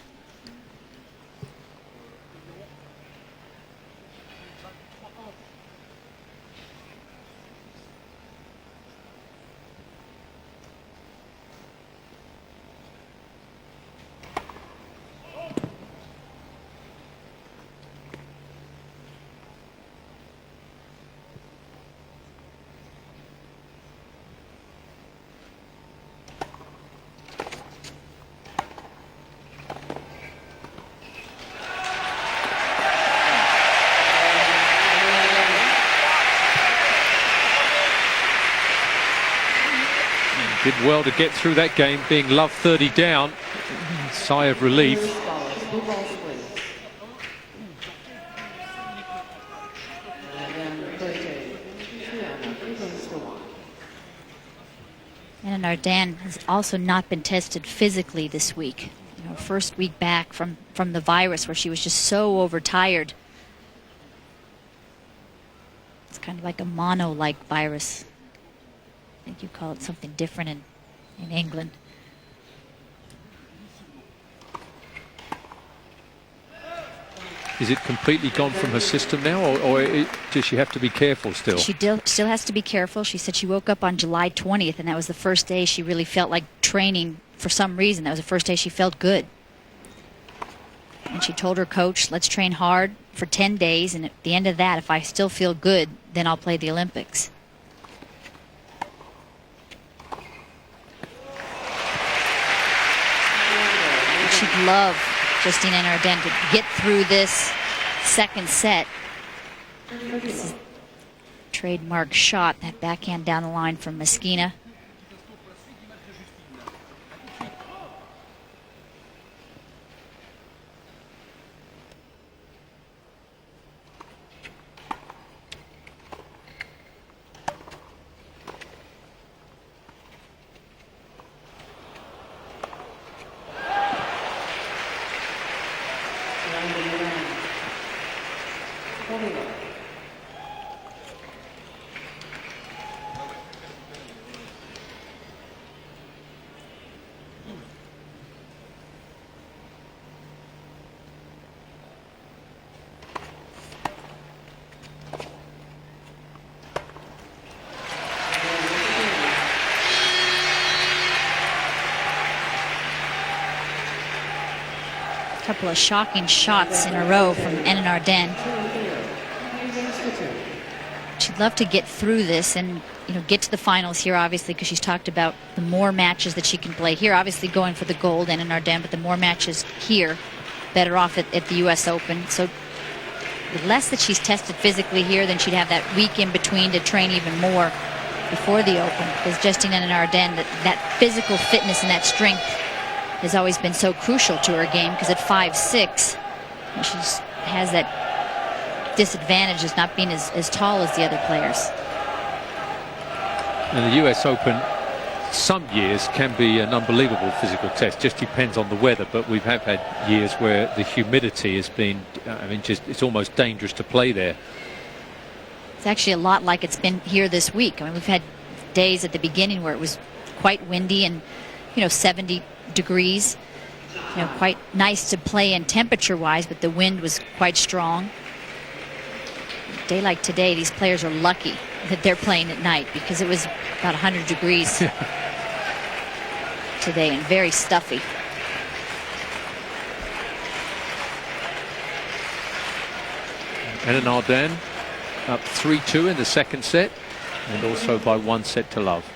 Did well to get through that game, being Love 30 down. Sigh of relief. Blue balls, please. And then Berger, Triana, 3-1. And Arden has also not been tested physically this week. You know, first week back from the virus, where she was just so overtired. It's kind of like a mono-like virus. I think you call it something different in England. Is it completely gone from her system now, or does she have to be careful still? She still has to be careful. She said she woke up on July 20th, and that was the first day she really felt like training for some reason. That was the first day she felt good. And she told her coach, let's train hard for 10 days, and at the end of that, if I still feel good, then I'll play the Olympics. She'd love Justine Arden to get through this second set. This is trademark shot, that backhand down the line from Meskina. Couple of shocking shots in a row from Enin Arden. She'd love to get through this and, you know, get to the finals here, obviously, because she's talked about the more matches that she can play here. Obviously going for the gold, Enin Arden, but the more matches here, better off at the U.S. Open. So the less that she's tested physically here, then she'd have that week in between to train even more before the Open. Because Justine Enin Arden, that physical fitness and that strength has always been so crucial to her game, because at 5'6", she has that disadvantage as not being as tall as the other players. And the US Open, some years can be an unbelievable physical test. Just depends on the weather, but we've had years where the humidity has been, I mean, just it's almost dangerous to play there. It's actually a lot like it's been here this week. I mean, we've had days at the beginning where it was quite windy and, you know, 70 degrees, you know, quite nice to play in temperature-wise, but the wind was quite strong. A day like today, these players are lucky that they're playing at night, because it was about 100 degrees today and very stuffy. Enin Arden up 3-2 in the second set, and also by 1 set to love.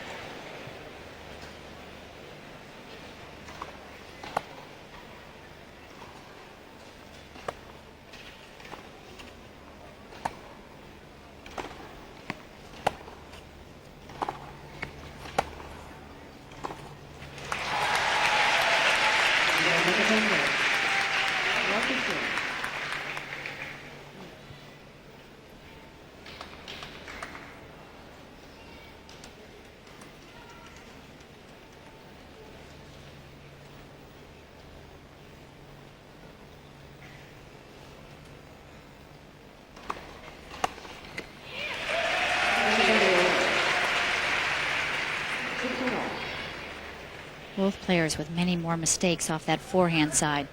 Both players with many more mistakes off that forehand side.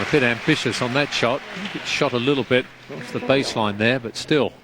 A bit ambitious on that shot. It shot a little bit off the baseline there, but still.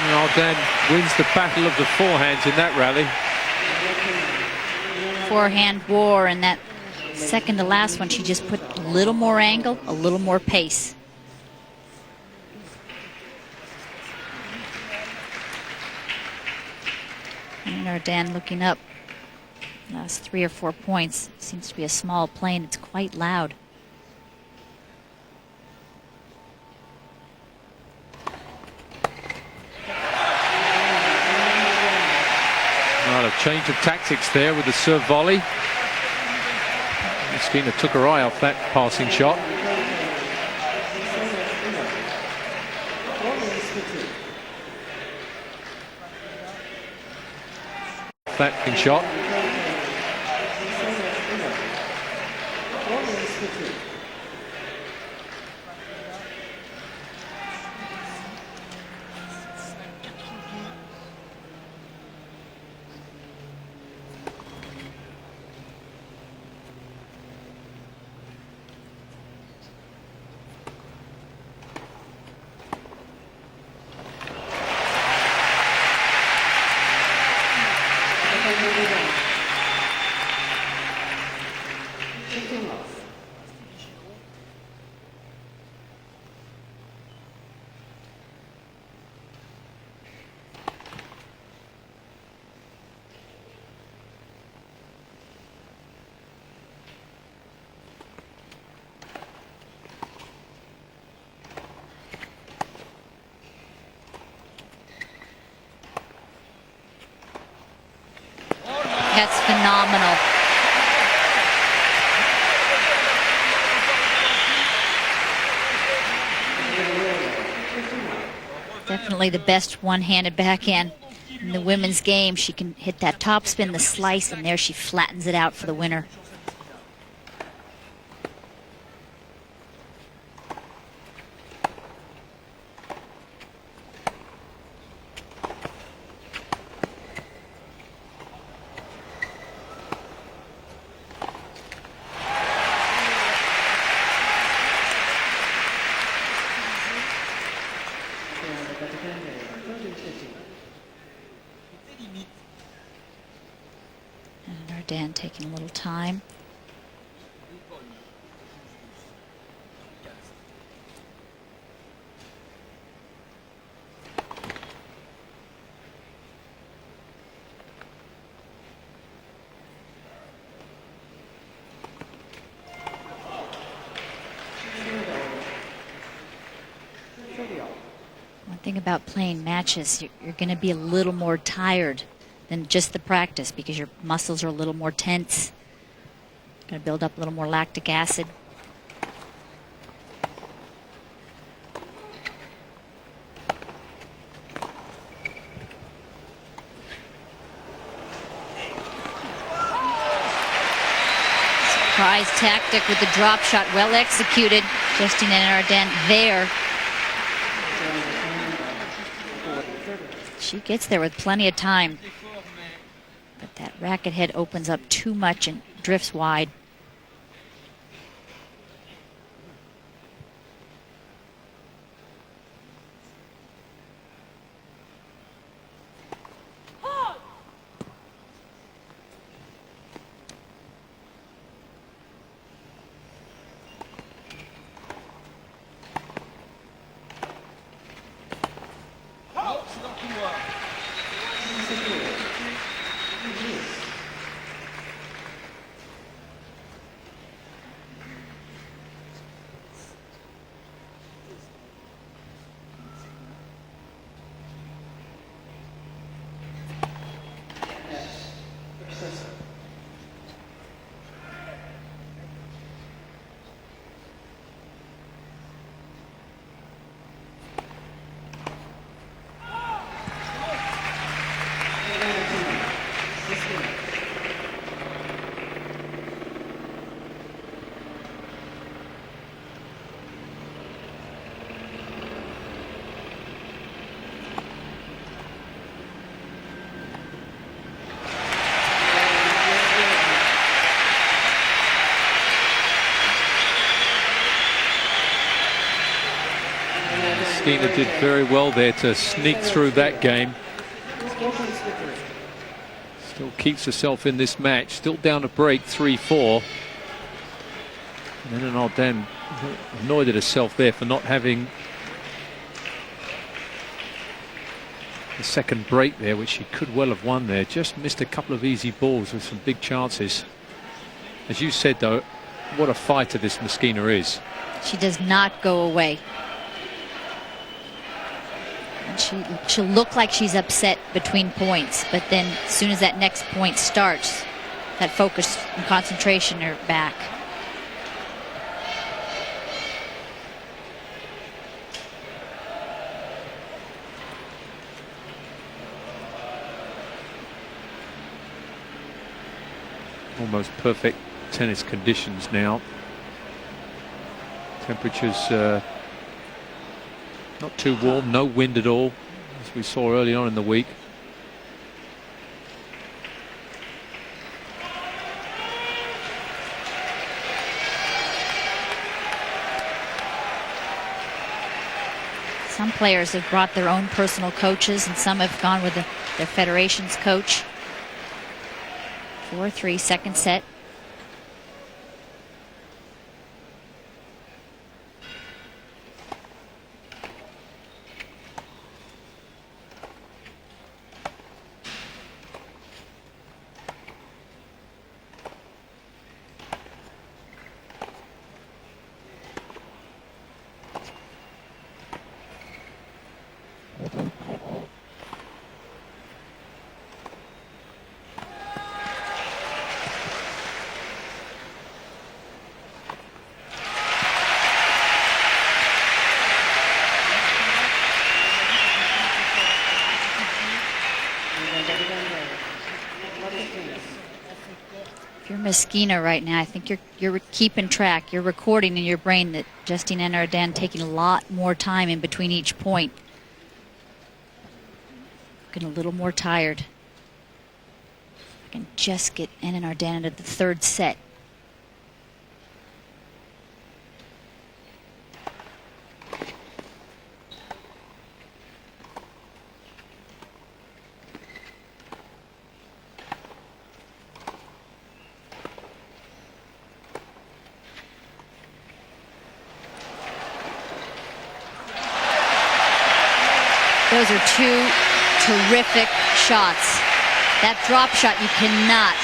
Nalbandian wins the battle of the forehands in that rally. Forehand war, and that second to last one, she just put a little more angle, a little more pace. And Nalbandian looking up. Last 3 or 4 points. Seems to be a small plane. It's quite loud. Well, a change of tactics there with the serve volley. Meskina took her eye off that passing shot. That shot. That's phenomenal. definitely the best one-handed backhand in the women's game. She can hit that topspin, the slice, and there she flattens it out for the winner. And Arden taking a little time. One thing about playing matches, you're going to be a little more tired than just the practice because your muscles are a little more tense. Going to build up a little more lactic acid. Surprise tactic with the drop shot, well executed. Justine Henin-Ardenne there. She gets there with plenty of time. But that racket head opens up too much and drifts wide. Skeena did very well there to sneak through that game. Still keeps herself in this match. Still down a break, 3-4. And then Ardenne annoyed at herself there for not having the second break there, which she could well have won there. Just missed a couple of easy balls with some big chances. As you said, though, what a fighter this Meskina is. She does not go away. She'll look like she's upset between points, but then as soon as that next point starts, that focus and concentration are back. Almost perfect tennis conditions now. Temperatures not too warm, no wind at all, as we saw early on in the week. Some players have brought their own personal coaches, and some have gone with their federation's coach. 4-3, second set. Meskina right now. I think you're keeping track. You're recording in your brain that Justine Henin-Ardenne taking a lot more time in between each point. Looking a little more tired. I can just get Henin-Ardenne into the third set. Those are two terrific shots. That drop shot, you cannot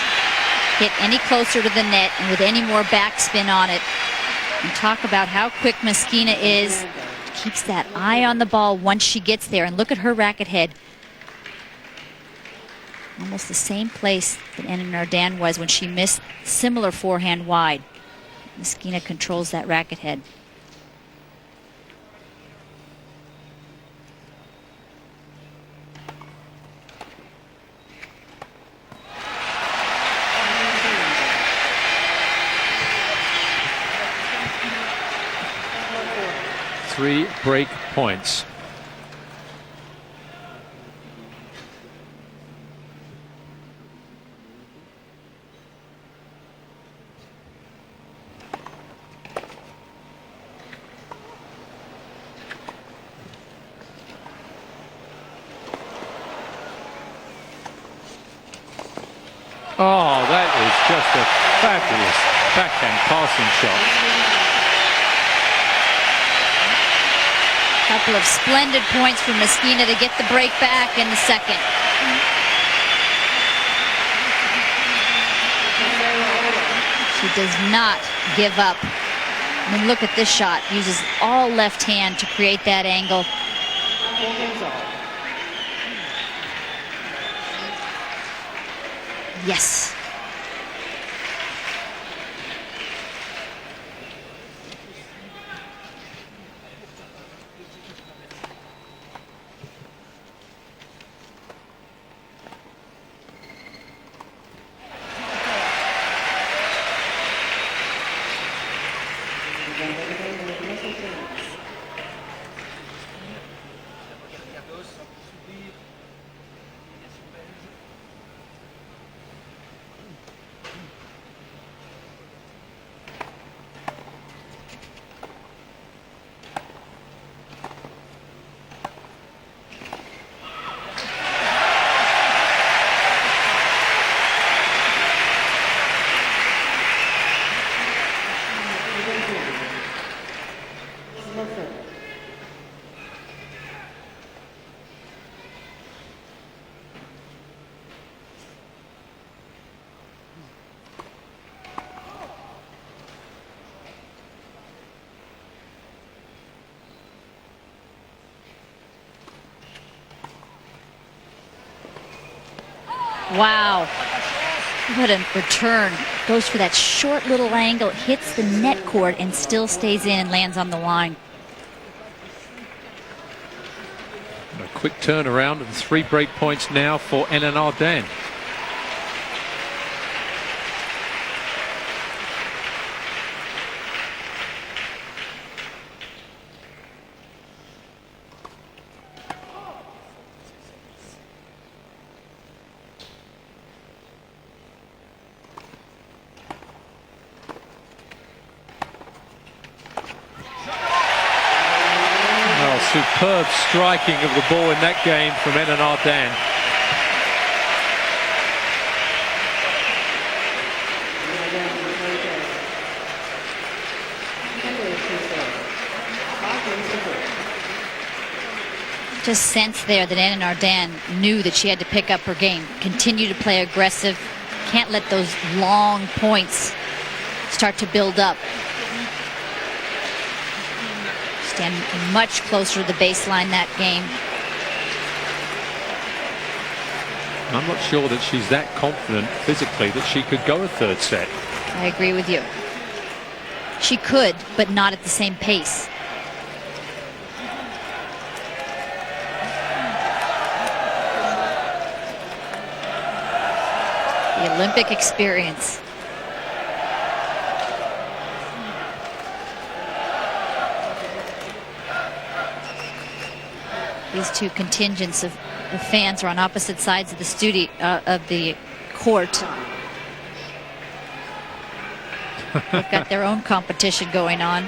get any closer to the net and with any more backspin on it. And talk about how quick Meskina is. Keeps that eye on the ball once she gets there. And look at her racket head. Almost the same place that Henin-Ardenne was when she missed similar forehand wide. Meskina controls that racket head. Three break points. Oh, that is just a fabulous backhand passing shot. Couple of splendid points for Meskina to get the break back in the second. She does not give up. I mean, look at this shot. Uses all left hand to create that angle. Yes. Wow. What a return. Goes for that short little angle, hits the net cord and still stays in and lands on the line. A quick turnaround and 3 break points now for Henin-Ardenne. Superb striking of the ball in that game from Henin-Ardenne. Just sense there that Henin-Ardenne knew that she had to pick up her game. Continue to play aggressive. Can't let those long points start to build up. Stand much closer to the baseline that game. I'm not sure that she's that confident physically that she could go a third set. I agree with you. She could, but not at the same pace. The Olympic experience. These two contingents of fans are on opposite sides of the of the court. They've got their own competition going on.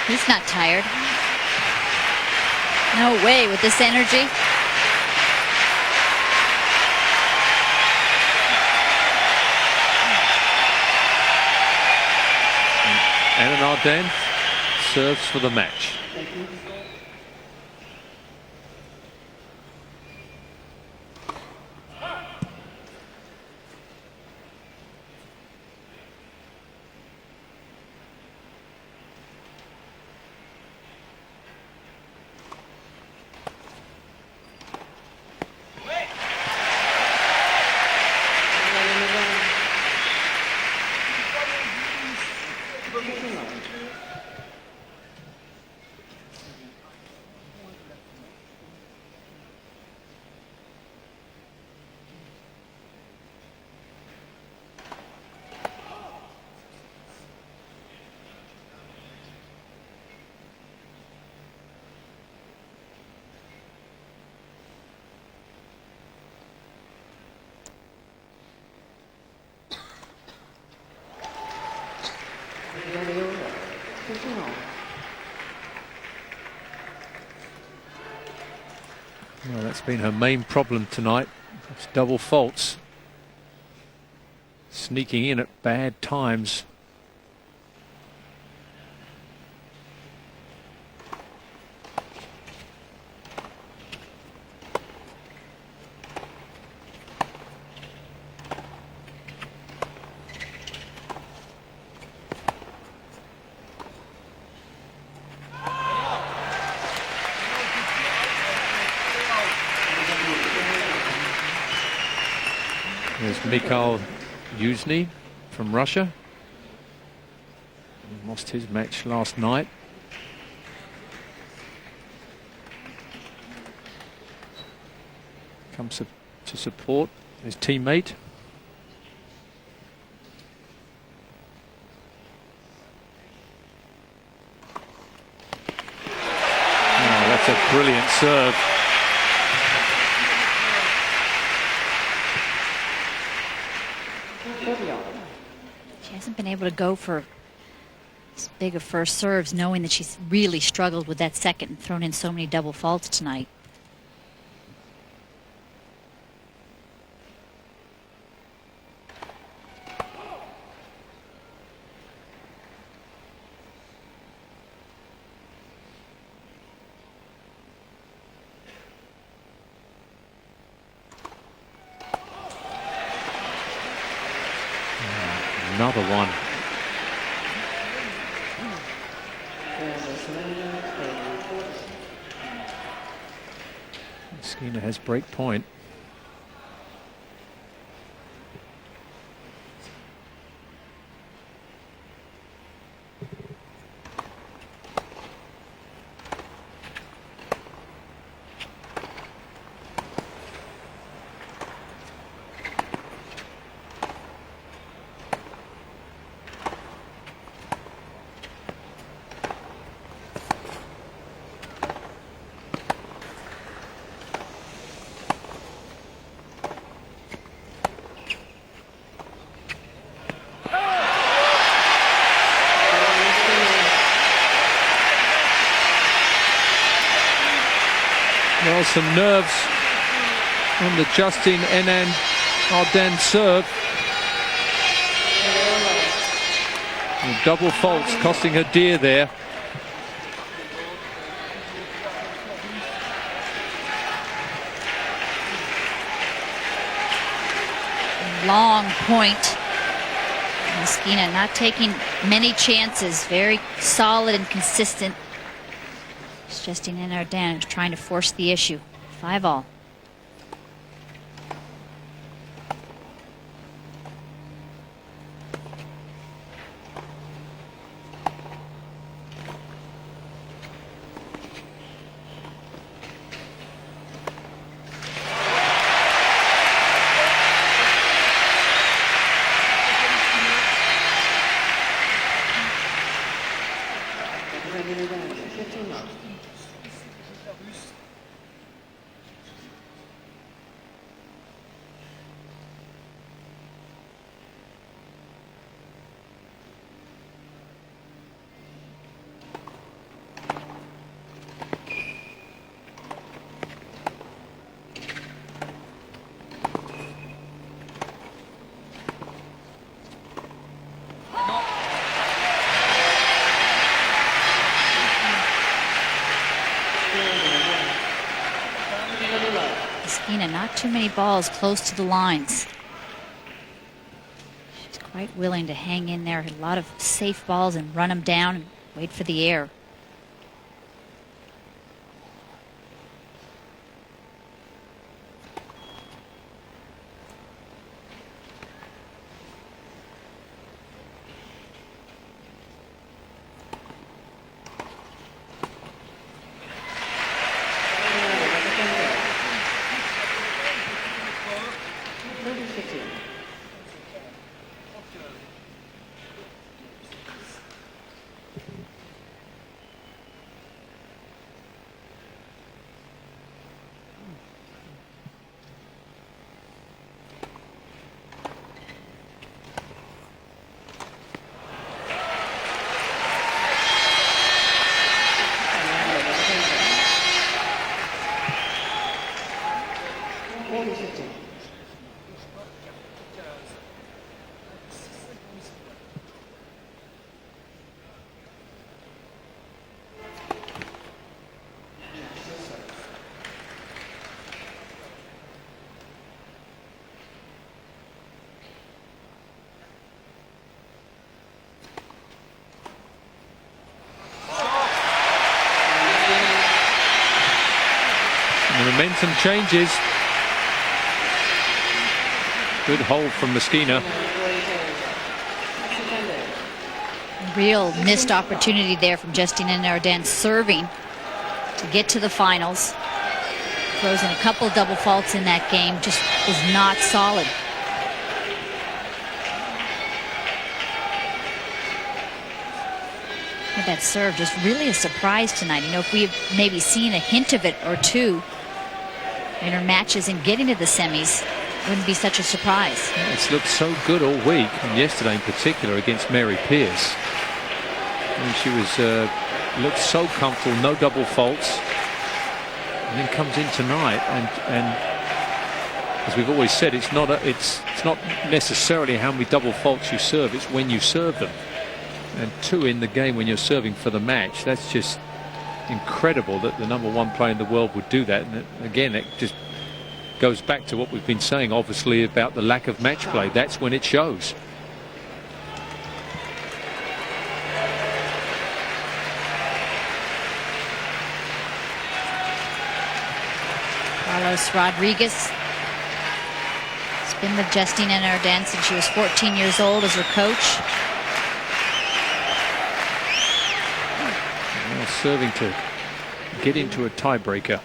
He's not tired. No way with this energy. Anand Arden serves for the match. Well, that's been her main problem tonight. It's double faults. Sneaking in at bad times. There's Mikhail Yuzny from Russia. He lost his match last night. Comes to support his teammate. Oh, that's a brilliant serve. She hasn't been able to go for as big of first serves, knowing that she's really struggled with that second and thrown in so many double faults tonight. Another one. Skeena has break point. Well, some nerves on the Justine Anand Arden serve. And double faults costing her dear there. Long point. Skeena not taking many chances. Very solid and consistent. Justine Anand Arden is trying to force the issue. 5-all. Meskina, not too many balls close to the lines. She's quite willing to hang in there. A lot of safe balls and run them down and wait for the air. The momentum changes. Good hold from Meskina. Real missed opportunity there from Justina Nardin serving to get to the finals. Throws in a couple double faults in that game. Just was not solid. That serve just really a surprise tonight. You know, if we have maybe seen a hint of it or two in her matches and getting to the semis, it wouldn't be such a surprise. Yeah, it's looked so good all week, and yesterday in particular against Mary Pierce. And she was looked so comfortable, no double faults, and then comes in tonight and as we've always said, it's not necessarily how many double faults you serve, it's when you serve them. And 2 in the game when you're serving for the match. That's just incredible that the #1 player in the world would do that. And again, it just goes back to what we've been saying, obviously, about the lack of match play. That's when it shows. Carlos Rodriguez has been with Justina Nardin since she was 14 years old as her coach. Serving to get into a tiebreaker.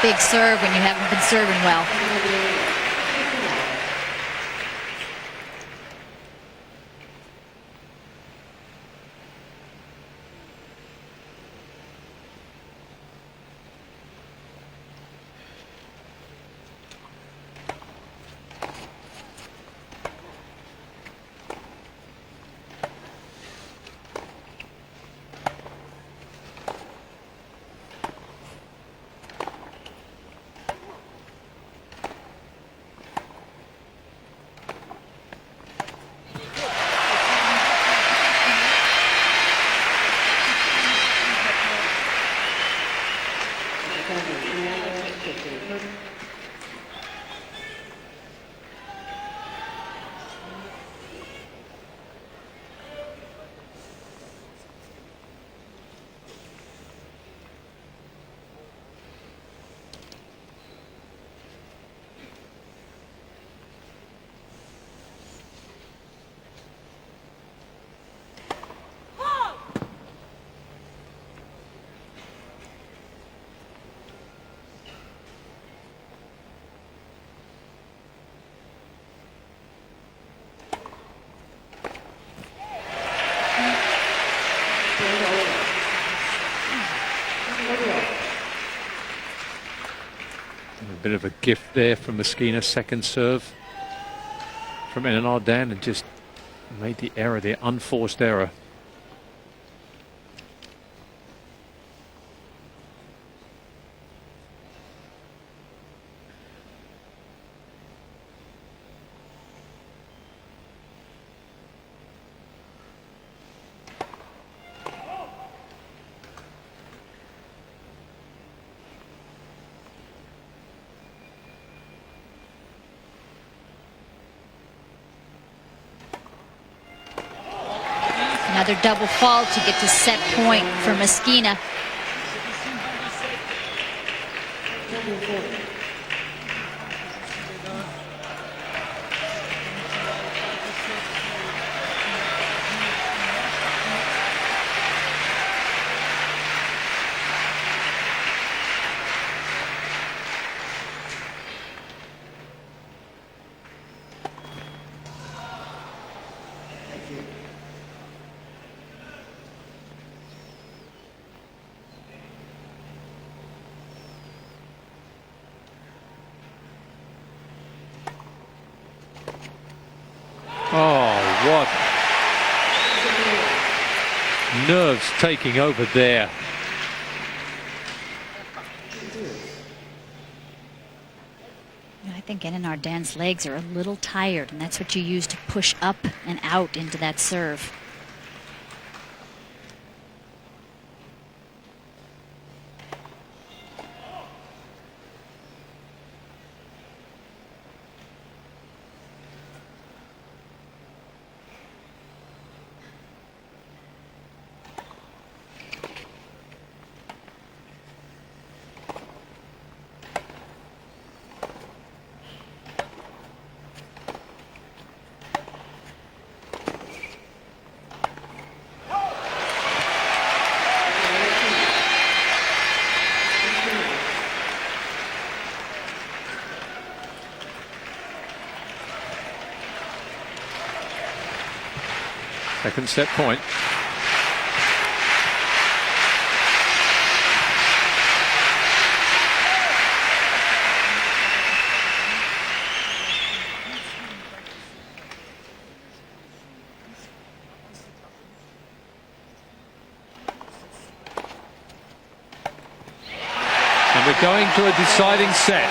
Big serve when you haven't been serving well. bit of a gift there from Meskina. Second serve from Enan Ardan, and just made the error, the unforced error. Another double fault to get to set point for Meskina. Oh, what nerves taking over there. I think Enan Ardan's legs are a little tired, and that's what you use to push up and out into that serve. Second set point. And we're going to a deciding set.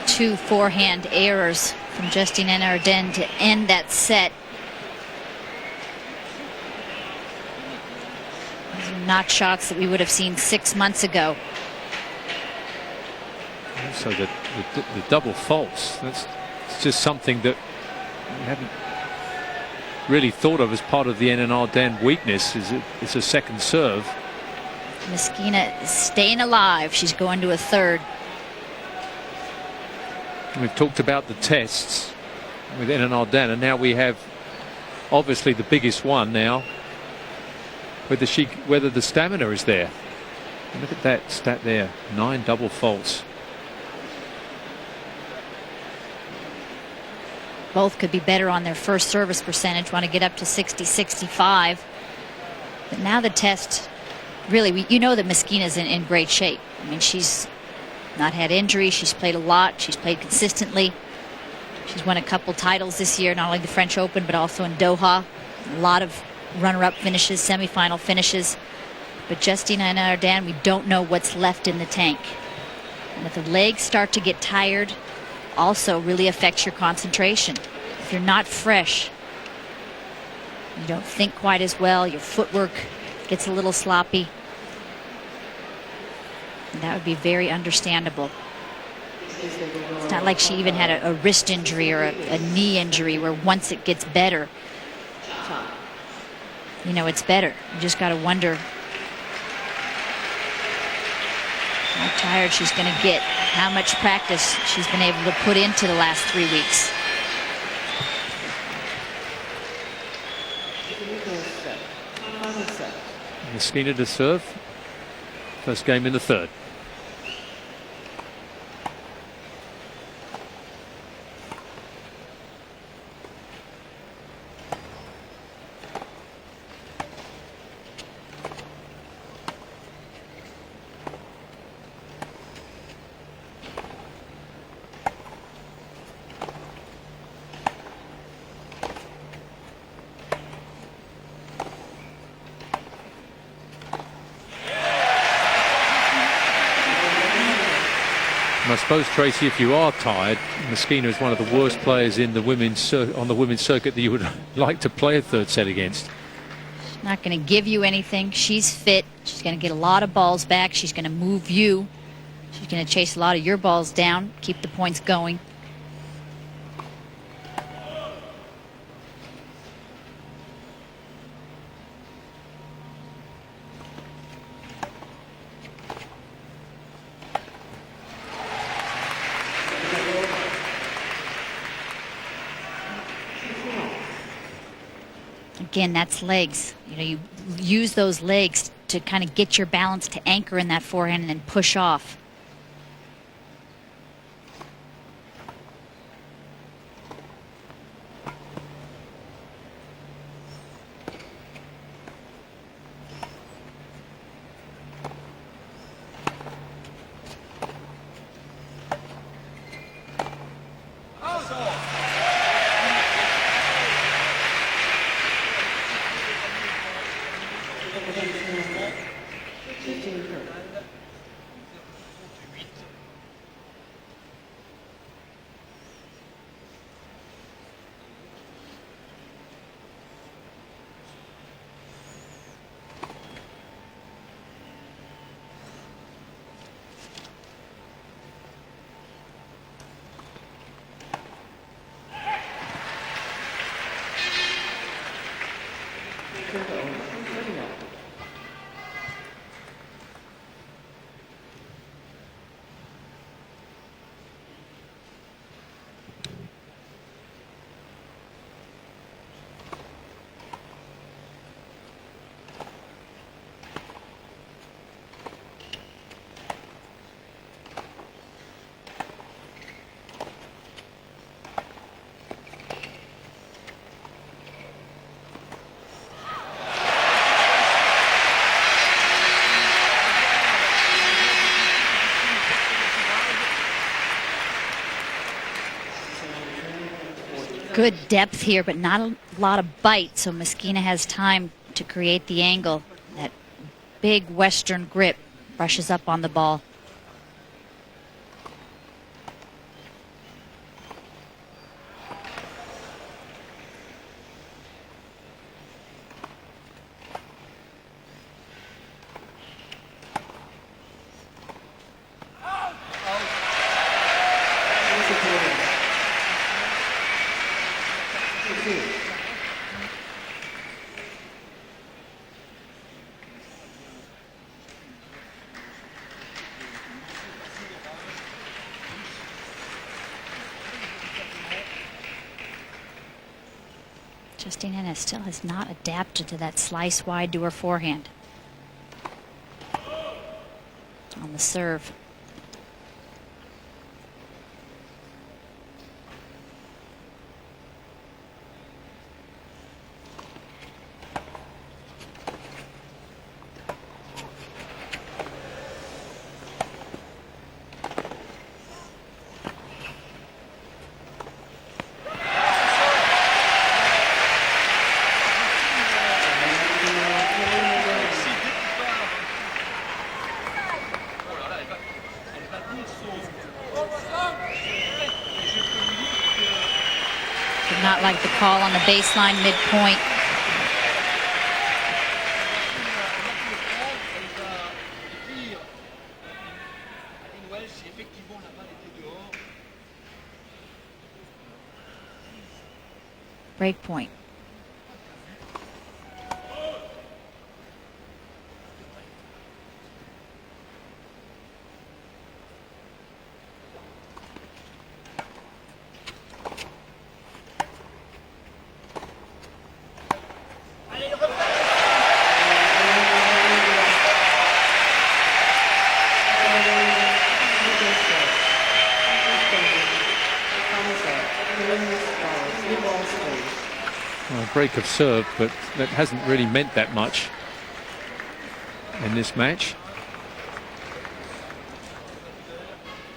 Two forehand errors from Justine Enan Ardan to end that set. These are not shots that we would have seen 6 months ago. So the double faults, it's just something that we hadn't really thought of as part of the Enan Ardan weakness. It's a second serve. Meskina is staying alive. She's going to a third. We've talked about the tests with Enan Ardan, and now we have obviously the biggest one now, whether the stamina is there. And look at that stat there, 9 double faults. Both could be better on their first service percentage, want to get up to 60-65. But now the test, really, you know that Meskina's in great shape. I mean, she's not had injuries. She's played a lot. She's played consistently. She's won a couple titles this year, not only the French Open, but also in Doha. A lot of runner-up finishes, semifinal finishes. But Justine Enan Ardan, we don't know what's left in the tank. And if the legs start to get tired, also really affects your concentration. If you're not fresh, you don't think quite as well. Your footwork gets a little sloppy. And that would be very understandable. It's not like she even had a wrist injury or a knee injury where once it gets better, you know, it's better. You just got to wonder how tired she's going to get, how much practice she's been able to put into the last 3 weeks. Meskina to serve. First game in the third. I suppose, Tracy, if you are tired, Meskina is one of the worst players in the on the women's circuit that you would like to play a third set against. She's not going to give you anything. She's fit. She's going to get a lot of balls back. She's going to move you. She's going to chase a lot of your balls down, keep the points going. Again, that's legs. You know, you use those legs to kind of get your balance, to anchor in that forehand and then push off. Good depth here, but not a lot of bite, so Meskina has time to create the angle. That big Western grip brushes up on the ball. Justine Henin still has not adapted to that slice wide to her forehand. On the serve. Not like the call on the baseline midpoint. Break point. Break of serve, but that hasn't really meant that much in this match.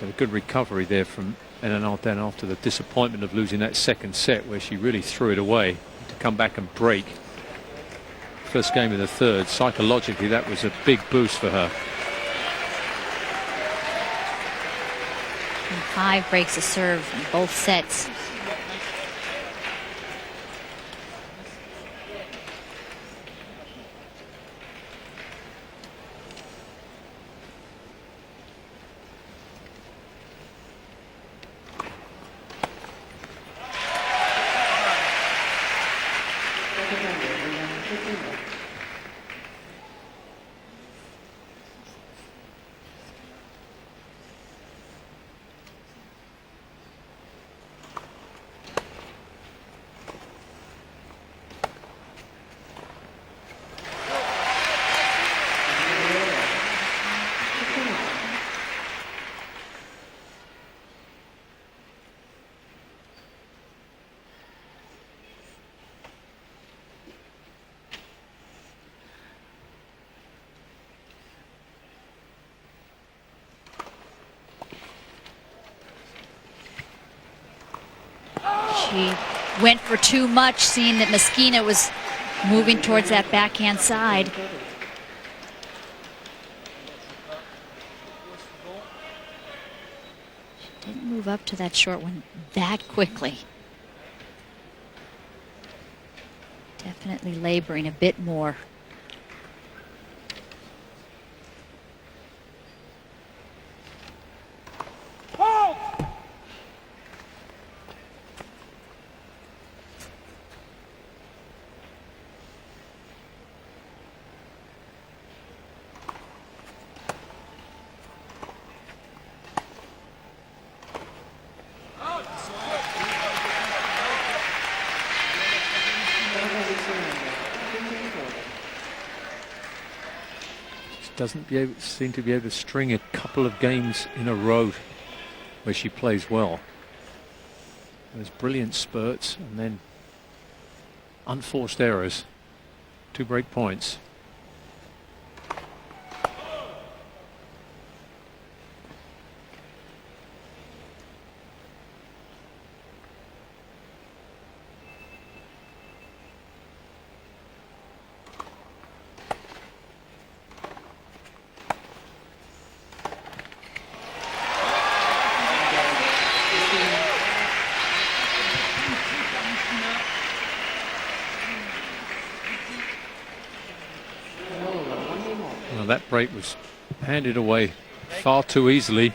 But a good recovery there from Henin Ardenne after the disappointment of losing that second set, where she really threw it away to come back and break. First game of the third, psychologically that was a big boost for her. 5 breaks a serve in both sets. She went for too much, seeing that Meskina was moving towards that backhand side. She didn't move up to that short one that quickly. Definitely laboring a bit more. Doesn't seem to be able to string a couple of games in a row where she plays well. There's brilliant spurts and then unforced errors. 2 break points. That break was handed away far too easily.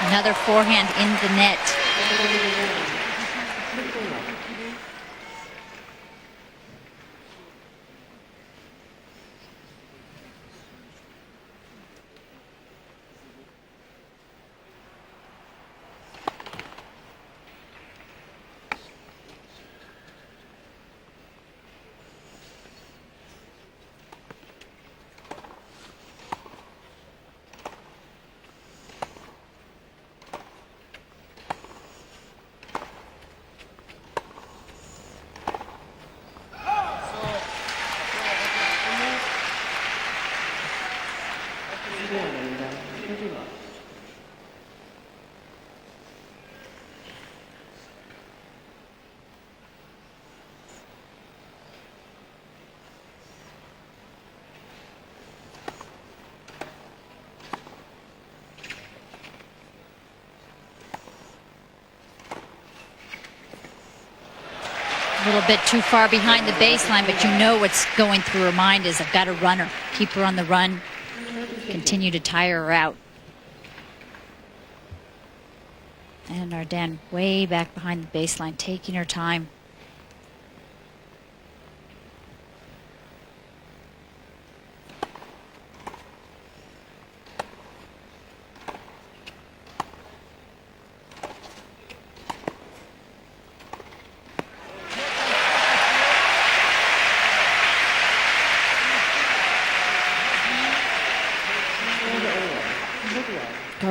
Another forehand in the net. A little bit too far behind the baseline, but you know what's going through her mind is, I've got to run her, keep her on the run, continue to tire her out. And Arden way back behind the baseline, taking her time.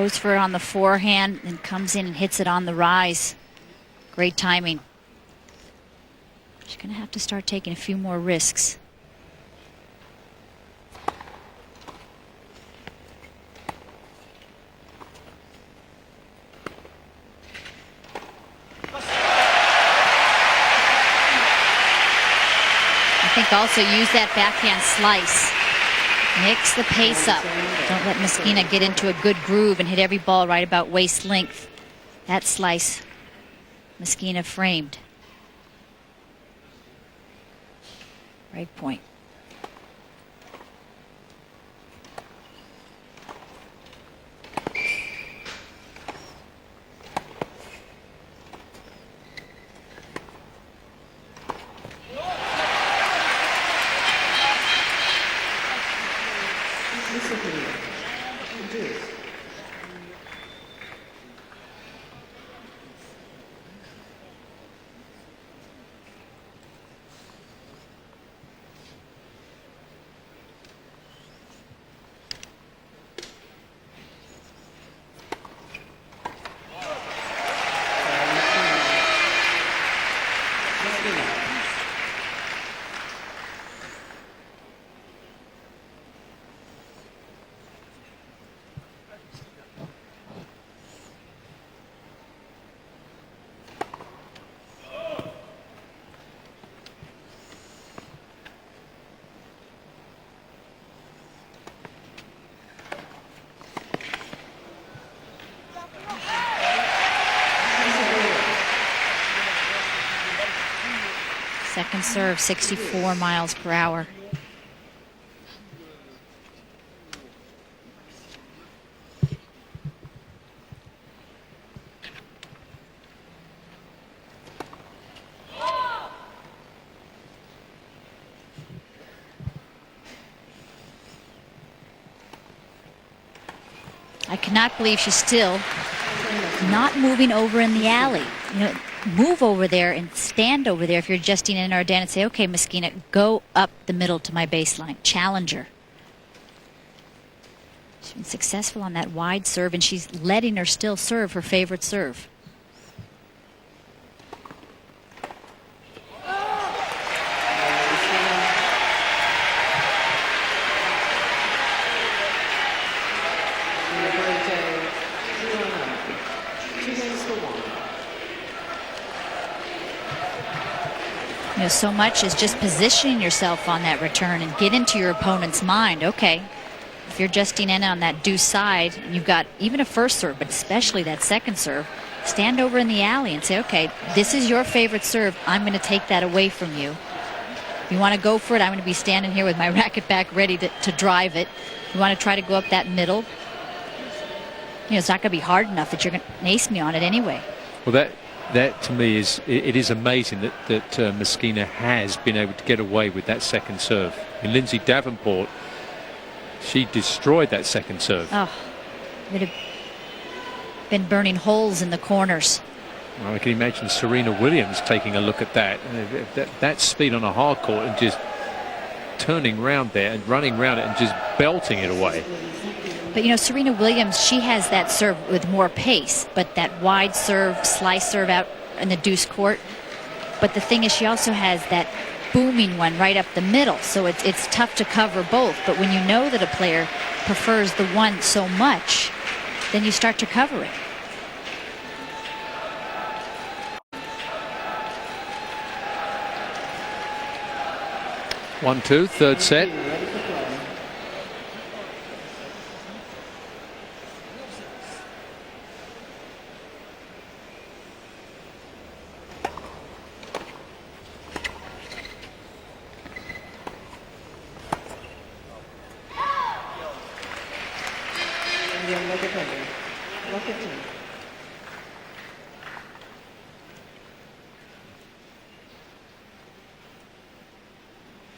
Goes for it on the forehand and comes in and hits it on the rise. Great timing. She's going to have to start taking a few more risks. I think also use that backhand slice. Mix the pace up. Don't let Meskina get into a good groove and hit every ball right about waist length. That slice, Meskina framed. Break point. Second serve, 64 miles per hour. I cannot believe she's still not moving over in the alley. You know, move over there and stand over there if you're Justine Henin-Ardenne and say, okay, Meskina, go up the middle to my baseline. Challenge her. She's been successful on that wide serve, and she's letting her still serve her favorite serve. You know, so much is just positioning yourself on that return and get into your opponent's mind. Okay, if you're Justine Henin on that deuce side, and you've got even a first serve, but especially that second serve, stand over in the alley and say, okay, this is your favorite serve. I'm going to take that away from you. If you want to go for it, I'm going to be standing here with my racket back ready to drive it. If you want to try to go up that middle, you know, it's not going to be hard enough that you're going to ace me on it anyway. Well, that to me is amazing that Meskina has been able to get away with that second serve. And Lindsay Davenport, she destroyed that second serve. Oh, would have been burning holes in the corners. Well, I can imagine Serena Williams taking a look at that. That speed on a hard court and just turning round there and running around it and just belting it away. But, you know, Serena Williams, she has that serve with more pace, but that wide serve, slice serve out in the deuce court. But the thing is, she also has that booming one right up the middle, so it's tough to cover both. But when you know that a player prefers the one so much, then you start to cover it. One, two, third set.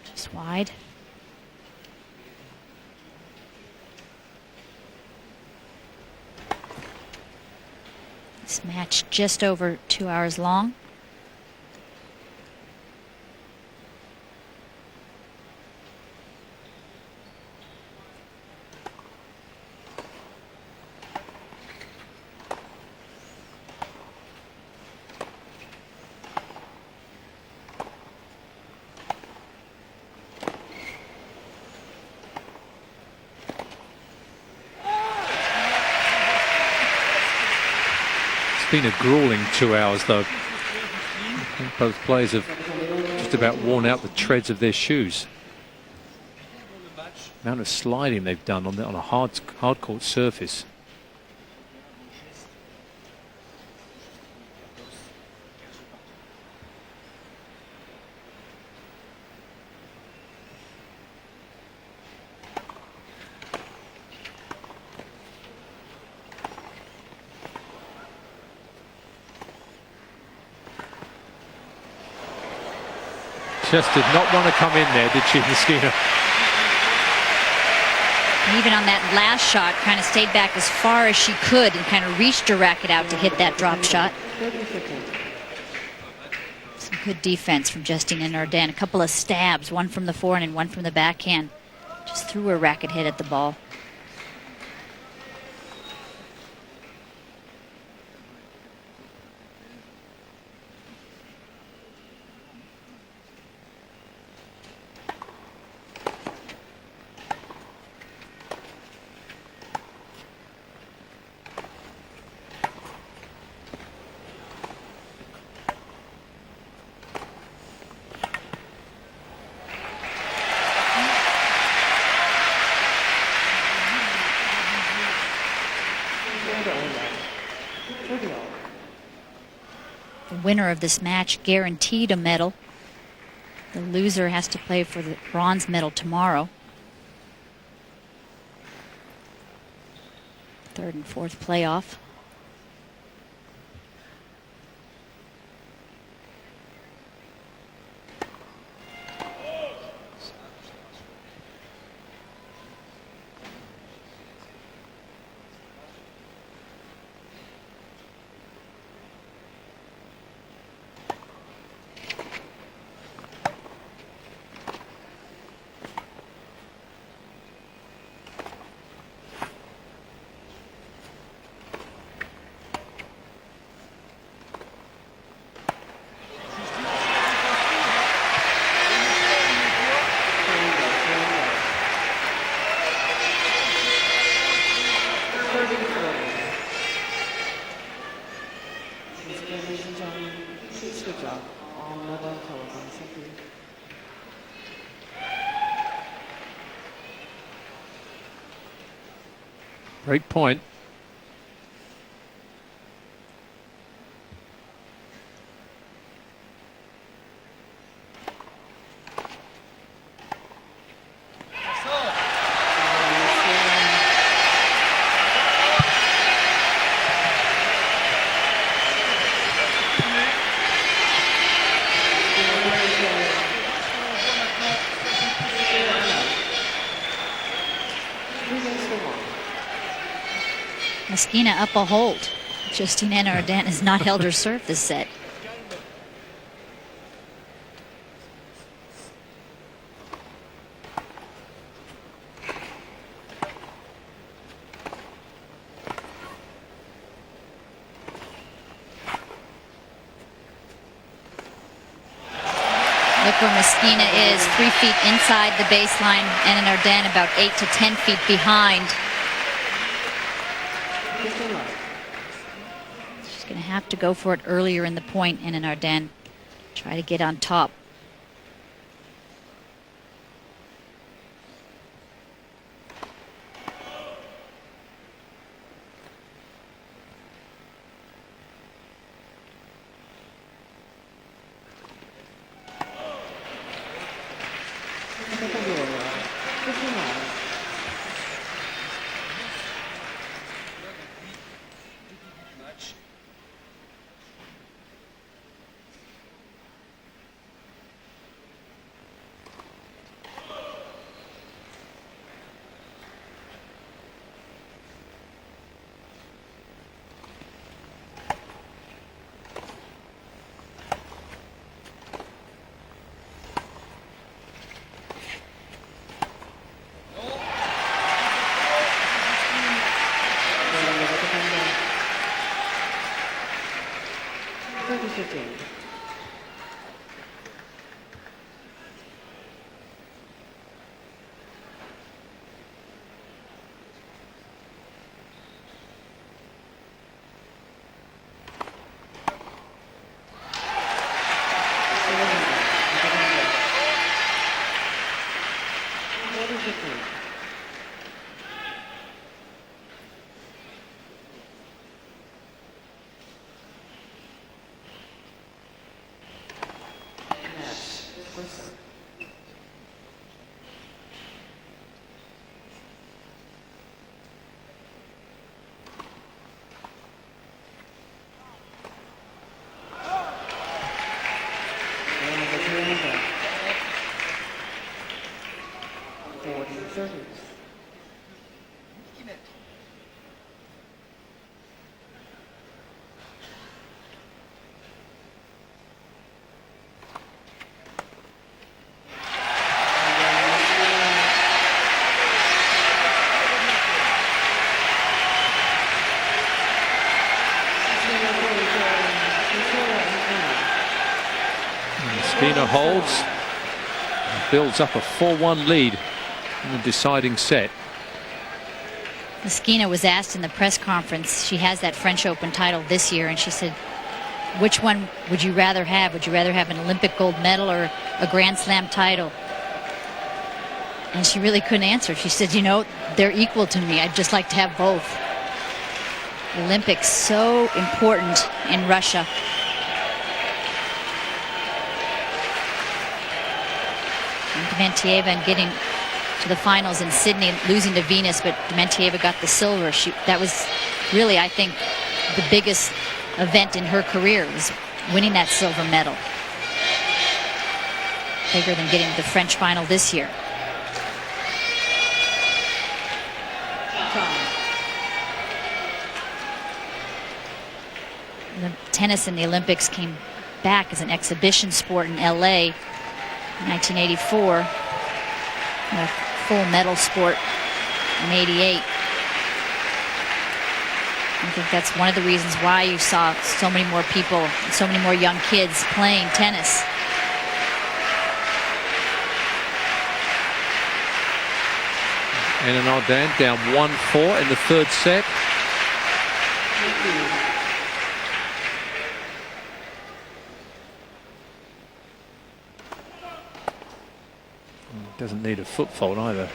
Just wide. This match just over 2 hours long. been a grueling 2 hours, though. I think both players have just about worn out the treads of their shoes. The amount of sliding they've done on a hard court surface. Just did not want to come in there, did she, Meskina? Even on that last shot, kind of stayed back as far as she could and kind of reached her racket out to hit that drop shot. Some good defense from Justine Henin-Ardenne. A couple of stabs, one from the forehand and one from the backhand. Just threw her racket hit at the ball. The winner of this match guaranteed a medal. The loser has to play for the bronze medal tomorrow. Third and fourth playoff. Great point. Meskina up a hold. Justine Henin-Ardenne has not held her serve this set. Look where Meskina is, 3 feet inside the baseline, and Henin-Ardenne about 8 to 10 feet behind. She's going to have to go for it earlier in the point, Henin-Ardenne. Try to get on top. Meskina holds, builds up a 4-1 lead in the deciding set. Meskina was asked in the press conference, she has that French Open title this year, and she said, which one would you rather have? Would you rather have an Olympic gold medal or a Grand Slam title? And she really couldn't answer. She said, you know, they're equal to me. I'd just like to have both. Olympics so important in Russia. And Dementieva and getting to the finals in Sydney, losing to Venus, but Dementieva got the silver. That was really, I think, the biggest event in her career, was winning that silver medal. Bigger than getting to the French final this year. The tennis in the Olympics came back as an exhibition sport in LA in 1984. A full medal sport in '88. I think that's one of the reasons why you saw so many more people, so many more young kids playing tennis. Anna Nardin down 1-4 in the third set. Doesn't need a foot fault either.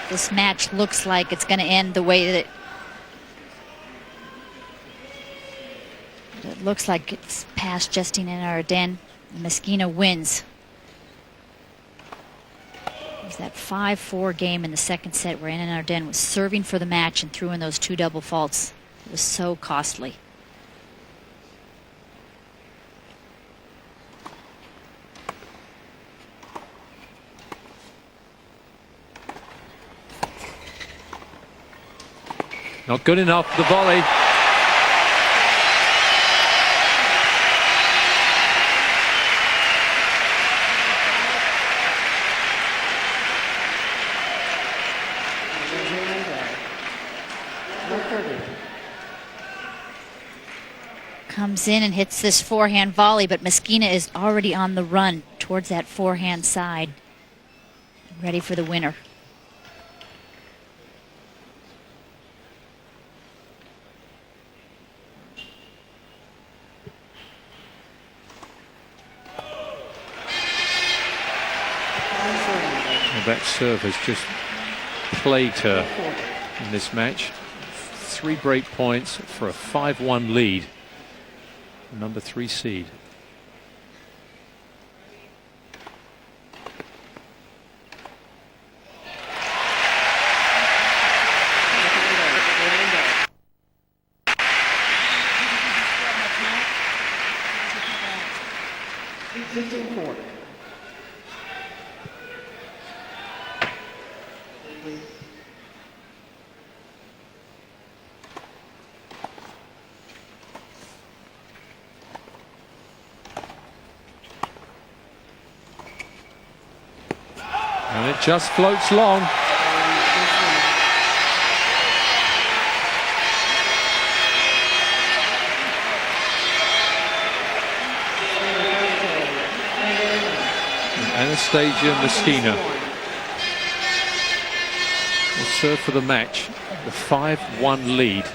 This match looks like it's going to end the way that it looks like it's past Justine Henin-Ardenne. Meskina wins. It was that 5-4 game in the second set where Henin-Ardenne was serving for the match and threw in those 2 double faults. It was so costly. Not good enough, the volley. Comes in and hits this forehand volley, but Meskina is already on the run towards that forehand side, ready for the winner. That serve has just plagued her in this match. 3 break points for a 5-1 lead. Number 3 seed. And it just floats long. Anastasia Meskina will serve for the match, the 5-1 lead.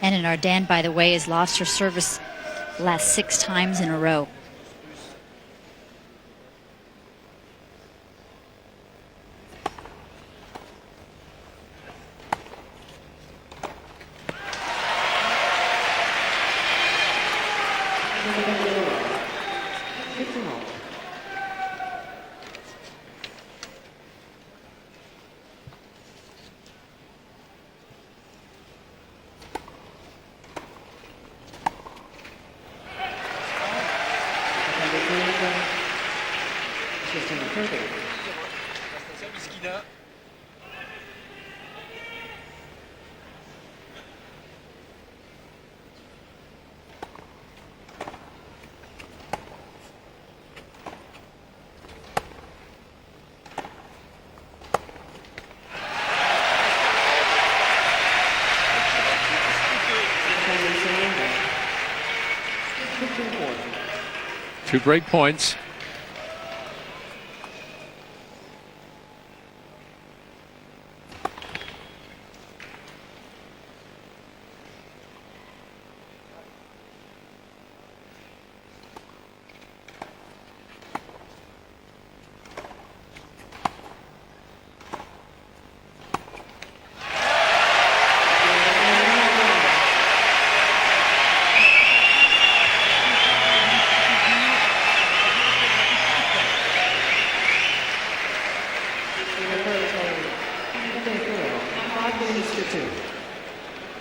Henin-Ardenne, by the way, has lost her service the last 6 times in a row. 2 break points.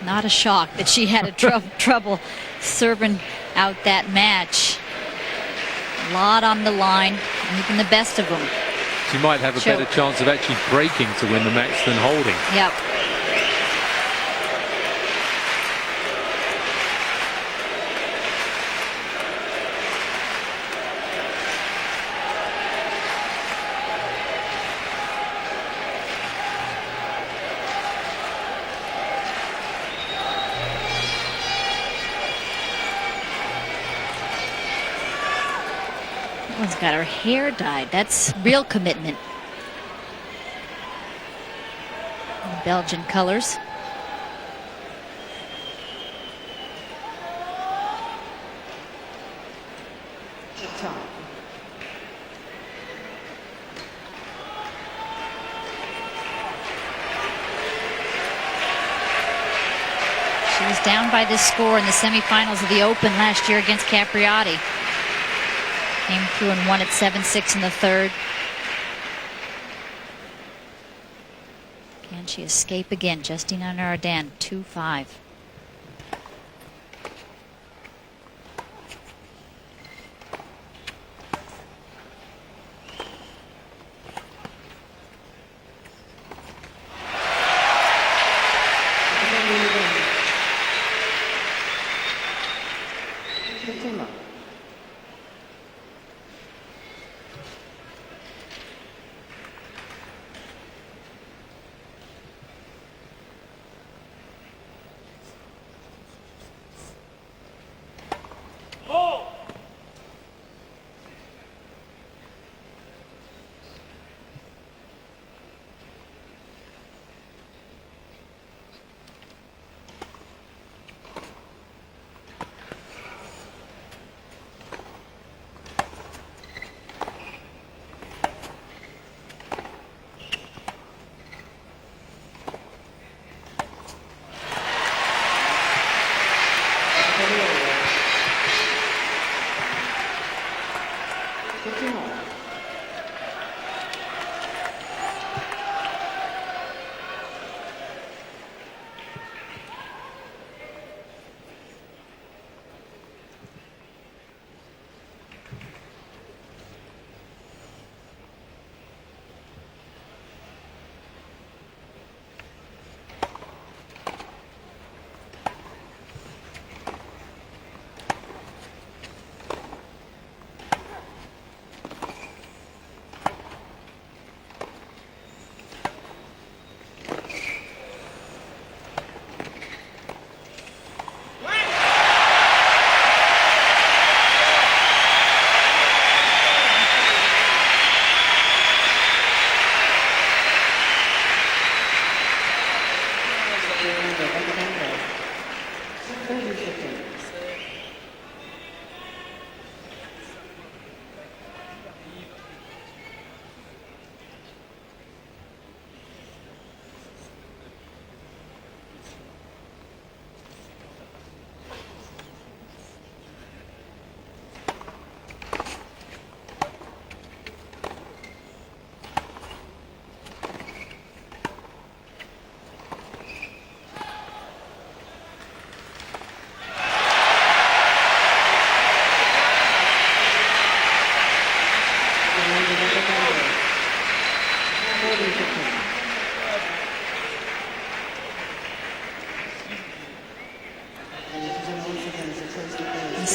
Not a shock that she had a trouble serving out that match. A lot on the line, even the best of them. She might have a better chance of actually breaking to win the match than holding. Yep. One's got her hair dyed. That's real commitment. Belgian colors. She was down by this score in the semifinals of the Open last year against Capriati. Came through and won at 7-6 in the third. Can she escape again? Justina Narodin, 2-5.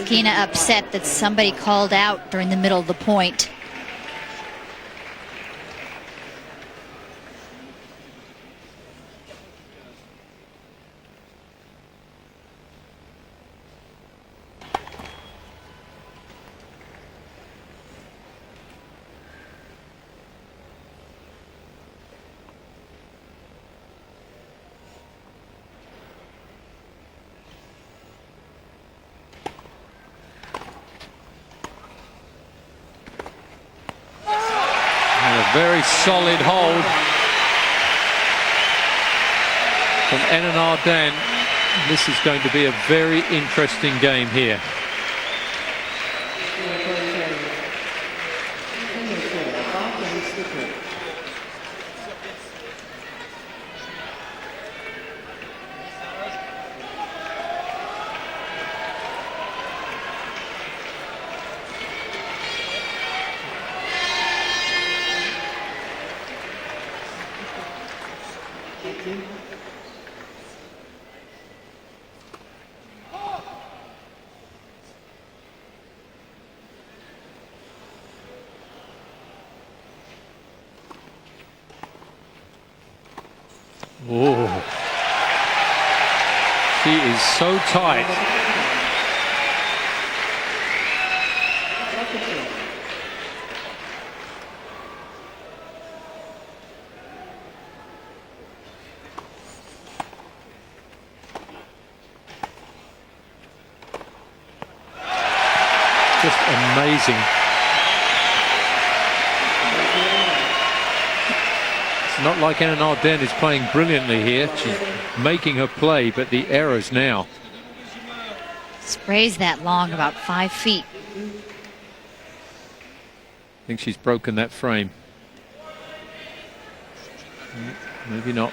Moschina upset that somebody called out during the middle of the point. very solid hold from Enan Arden. This is going to be a very interesting game here. Oh, she is so tight. Just amazing. It's not like Enan Arden is playing brilliantly here. She's making her play, but the errors now. Sprays that long, about 5 feet. I think she's broken that frame. Maybe not.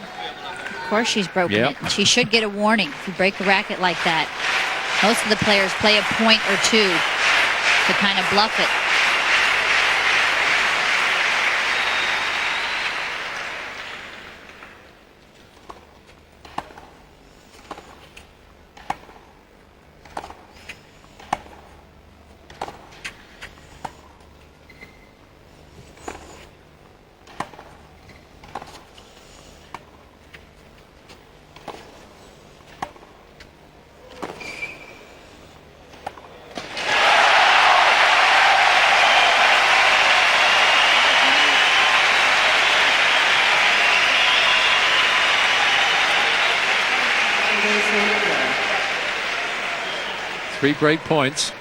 Of course she's broken it. She should get a warning if you break a racket like that. Most of the players play a point or two to kind of bluff it. Three break points.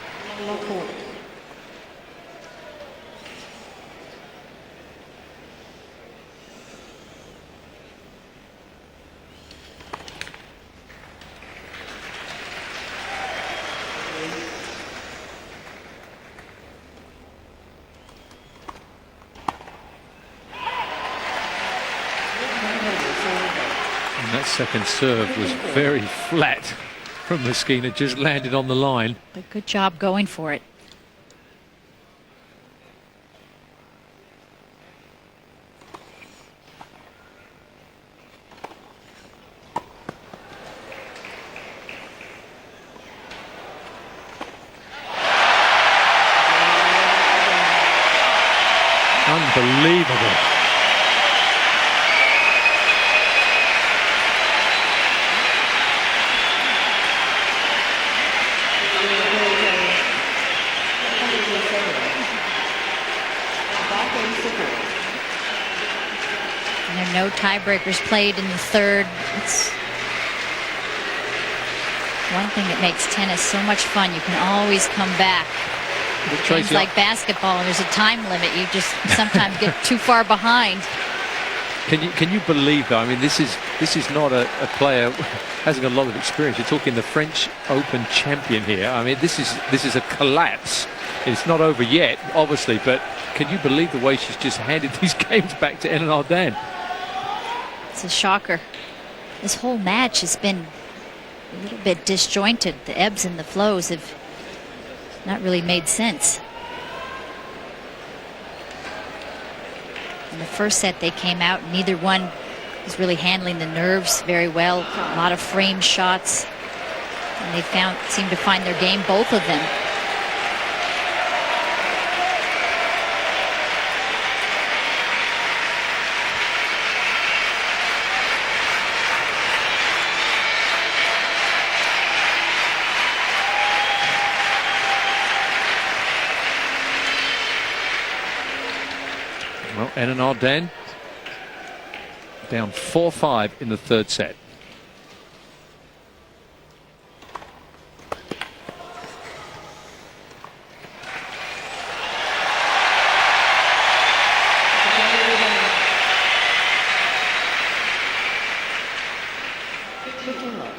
And that second serve was very flat from Meskina, just landed on the line. But good job going for it. Unbelievable. And there are no tiebreakers played in the third. It's one thing that makes tennis so much fun. You can always come back. Things like basketball, and there's a time limit. You just sometimes get too far behind. Can you believe, though? I mean, this is not a player hasn't got a lot of experience. You're talking the French Open champion here. I mean, this is a collapse. It's not over yet, obviously, but can you believe the way she's just handed these games back to Enan Arden? It's a shocker. This whole match has been a little bit disjointed. The ebbs and the flows have not really made sense. In the first set they came out, neither one was really handling the nerves very well. A lot of frame shots, and they seemed to find their game, both of them. Well, Enan Arden down 4-5 in the third set. 40 love.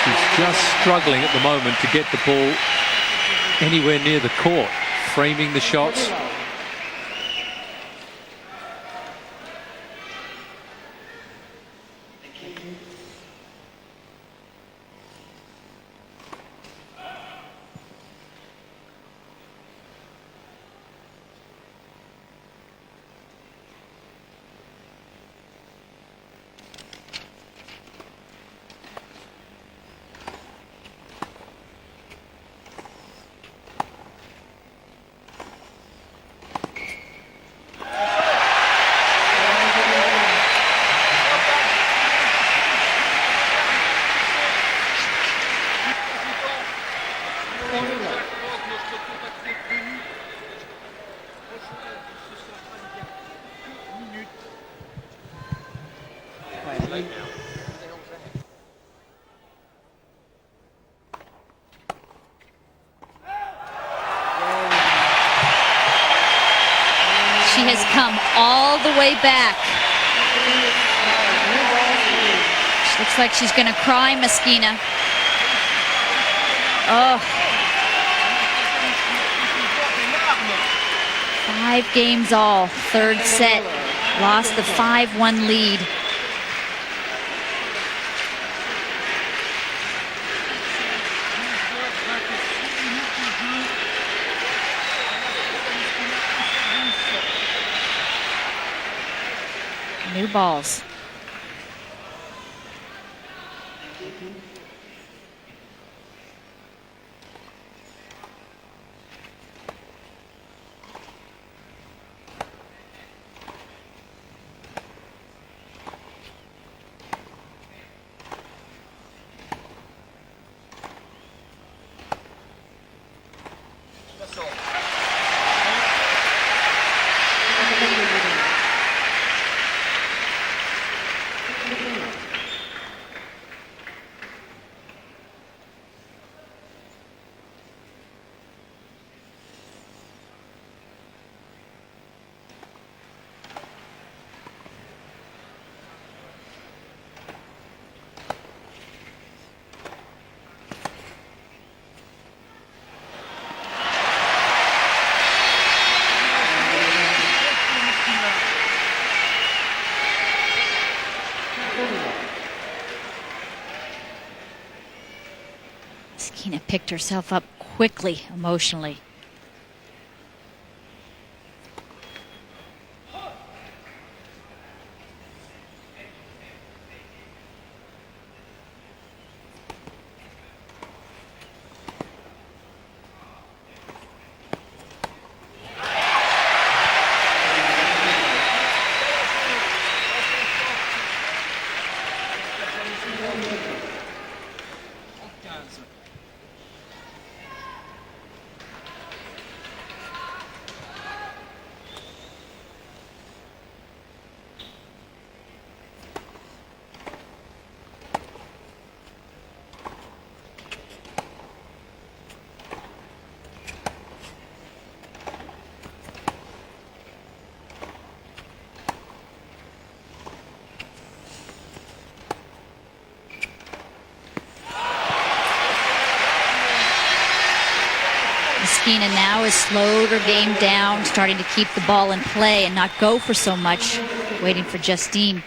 She's just struggling at the moment to get the ball anywhere near the court, framing the shots. 40 love. She has come all the way back. Looks like she's going to cry, Meskina. Oh. 5 games all. Third set. Lost the 5-1 lead. New balls. Meskina picked herself up quickly, emotionally. Meskina now has slowed her game down, starting to keep the ball in play and not go for so much, waiting for Justine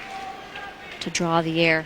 to draw the air.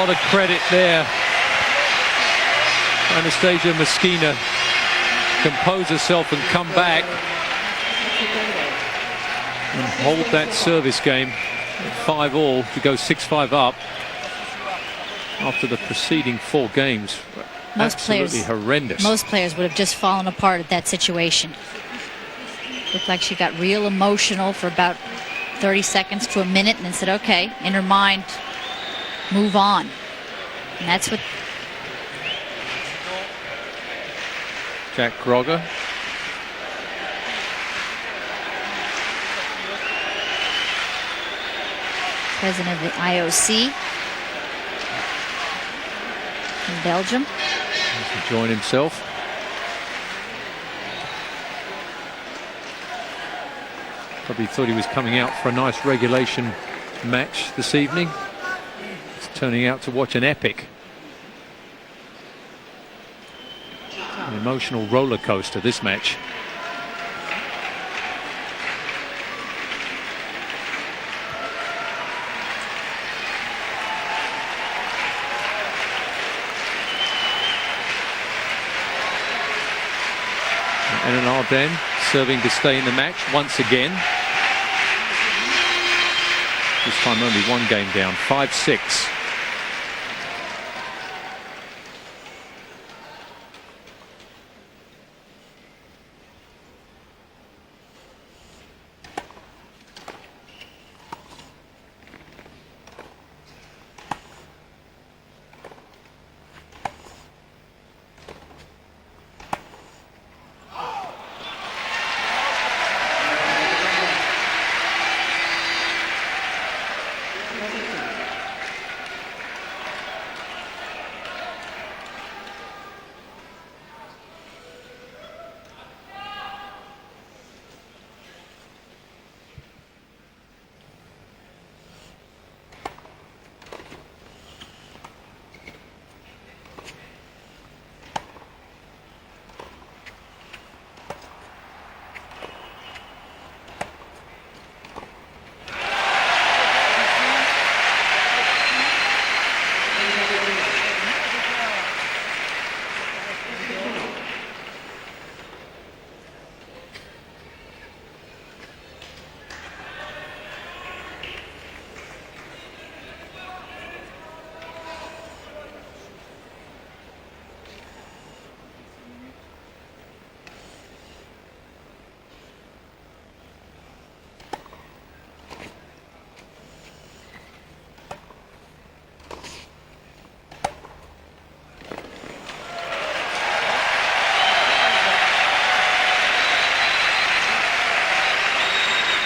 lot of credit there. Anastasia Meskina compose herself and come back and hold that service game at 5-all to go 6-5 up after the preceding 4 games. Absolutely horrendous. Most players would have just fallen apart at that situation. Looked like she got real emotional for about 30 seconds to a minute and then said, okay, in her mind, move on. And that's what Jack Grogger. President of the IOC in Belgium. Join himself. Probably thought he was coming out for a nice regulation match this evening. It's turning out to watch an epic. An emotional roller coaster, this match. And an Arden serving to stay in the match once again. This time only 1 game down, 5-6.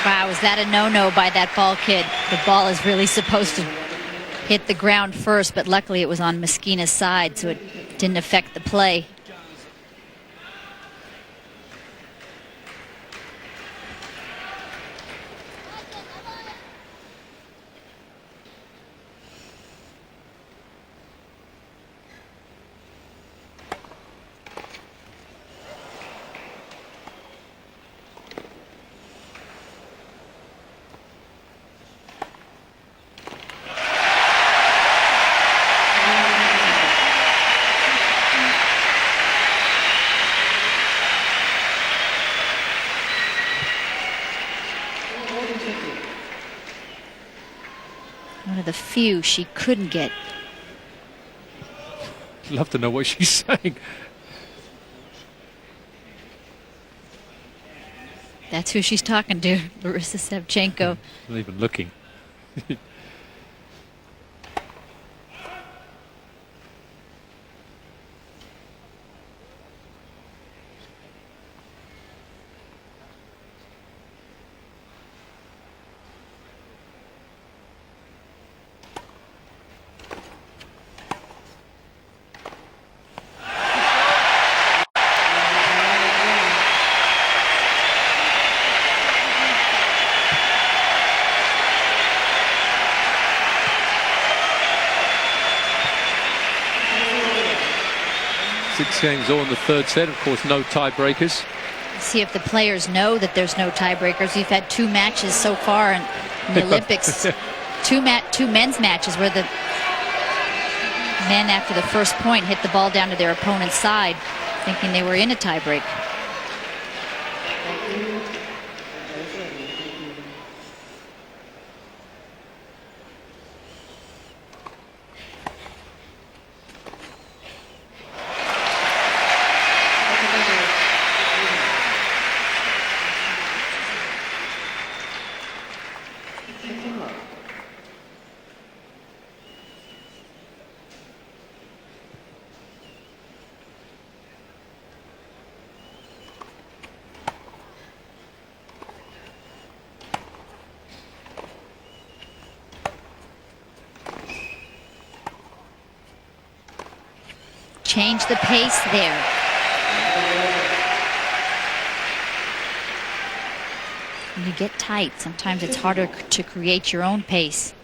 Wow, is that a no-no by that ball kid? The ball is really supposed to hit the ground first, but luckily it was on Meskina's side, so it didn't affect the play. One of the few she couldn't get. Love to know what she's saying. That's who she's talking to, Larissa Savchenko. Not even looking. Six games all in the third set. Of course, no tiebreakers. See if the players know that there's no tiebreakers. We've had 2 matches so far in the Olympics. Two men's matches where the men after the first point hit the ball down to their opponent's side, thinking they were in a tiebreak. Change the pace there. When you get tight, sometimes it's harder to create your own pace.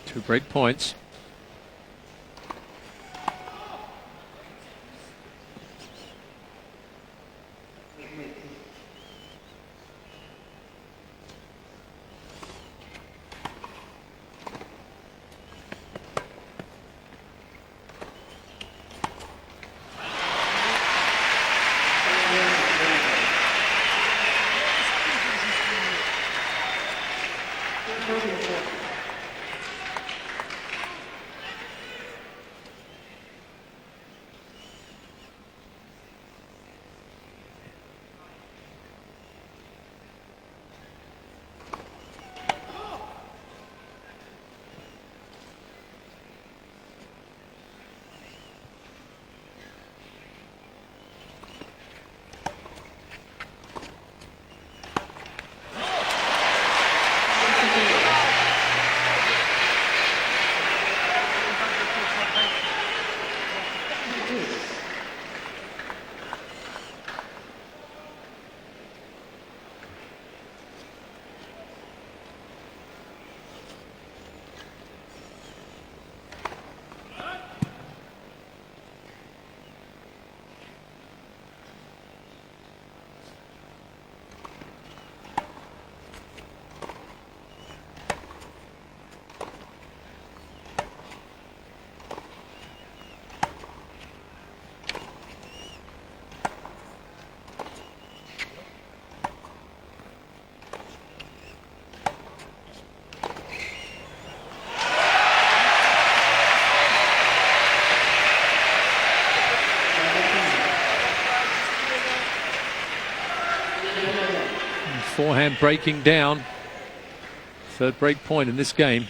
Two break points. Forehand breaking down. Third break point in this game.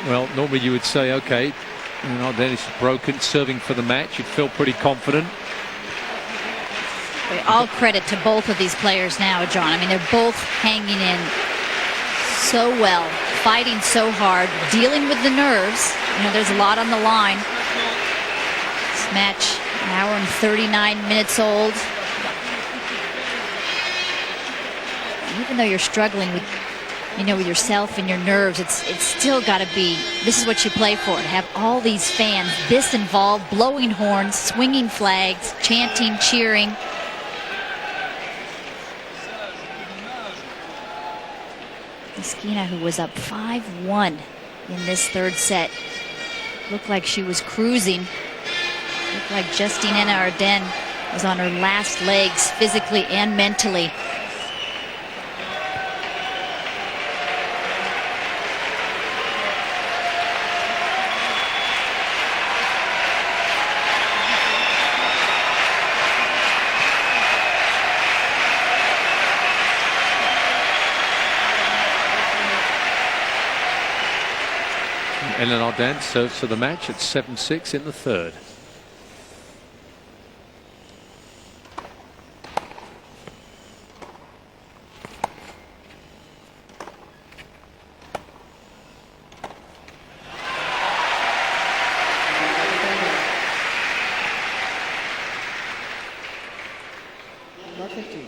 Well, normally you would say, okay, you know, then it's broken, serving for the match. You'd feel pretty confident. All credit to both of these players now, John. I mean, they're both hanging in so well, fighting so hard, dealing with the nerves. You know, there's a lot on the line. This match An hour and 39 minutes old. Even though you're struggling with, with yourself and your nerves, it's still got to be, this is what you play for, to have all these fans this involved, blowing horns, swinging flags, chanting, cheering. Meskina, who was up 5-1 in this third set, looked like she was cruising. Looked like Justine Henin-Ardenne was on her last legs, physically and mentally. Henin-Ardenne serves for the match at 7-6 in the third. Mark 15.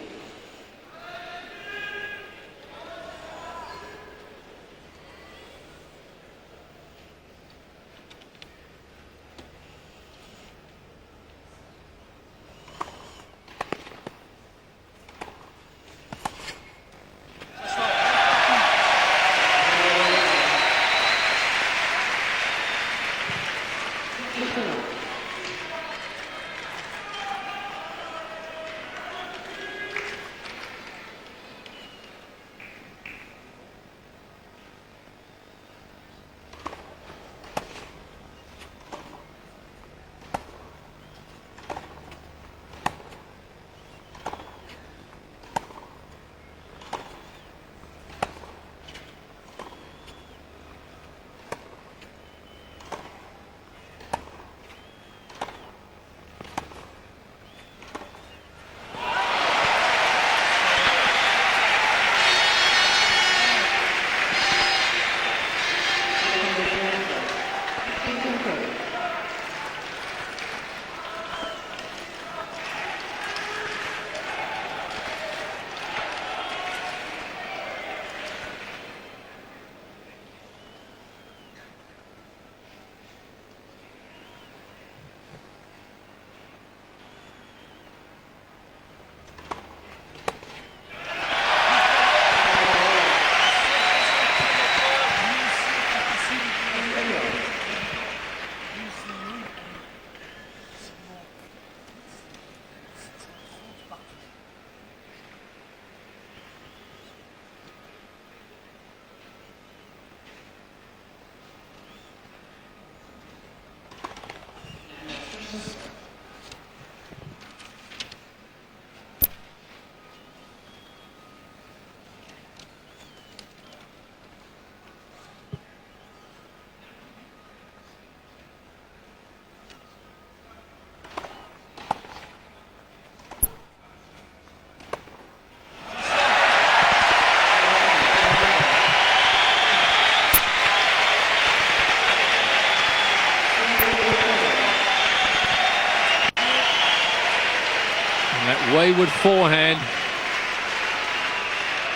That wayward forehand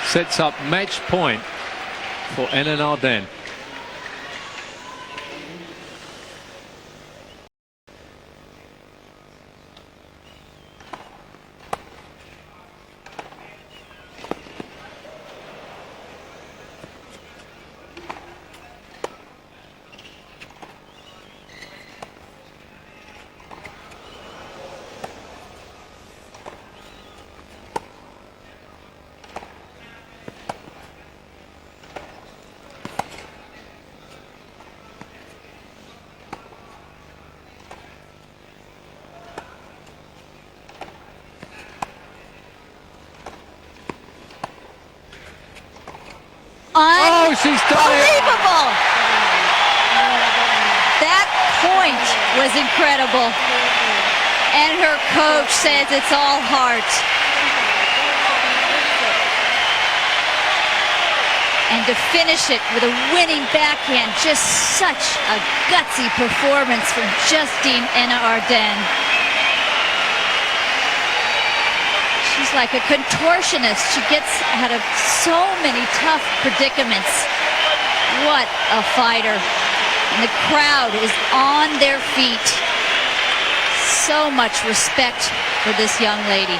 sets up match point for Henin-Ardenne. Oh, she's done it! Unbelievable! That point was incredible. And her coach says it's all heart. And to finish it with a winning backhand, just such a gutsy performance from Justine Henin-Ardenne. She's like a contortionist. She gets out of so many tough predicaments. What a fighter. And the crowd is on their feet. So much respect for this young lady.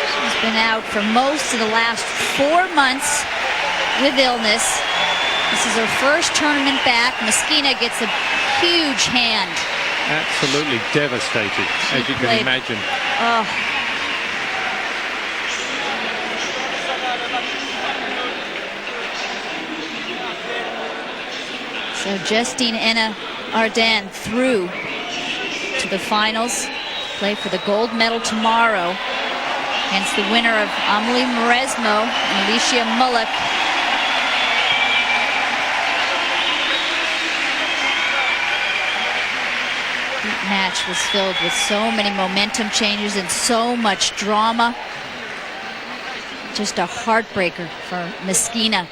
She's been out for most of the last 4 months with illness. This is her first tournament back. Meskina gets a huge hand. Absolutely devastated, as you can imagine. Oh. So Justine Henin Ardenne through to the finals. Play for the gold medal tomorrow against the winner of Amelie Mauresmo and Alicia Mullock. The match was filled with so many momentum changes and so much drama. Just a heartbreaker for Meskina.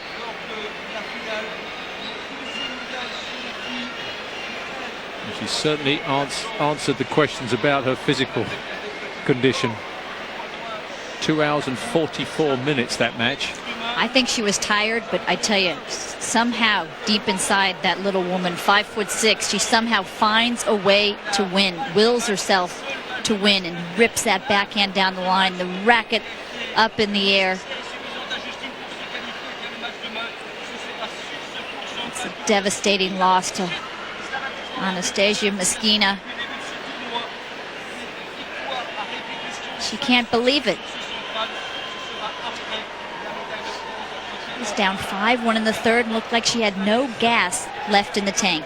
She certainly answered the questions about her physical condition. 2 hours and 44 minutes that match. I think she was tired, but I tell you, somehow deep inside that little woman, 5'6", she somehow finds a way to win, wills herself to win, and rips that backhand down the line, the racket up in the air. It's a devastating loss to Anastasia Meskina. She can't believe it. She's down 5-1 in the third and looked like she had no gas left in the tank.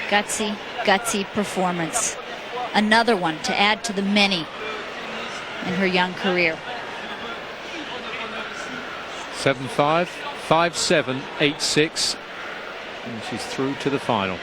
Gutsy performance. Another one to add to the many in her young career. 7-5, 5-7, 8-6. And she's through to the final.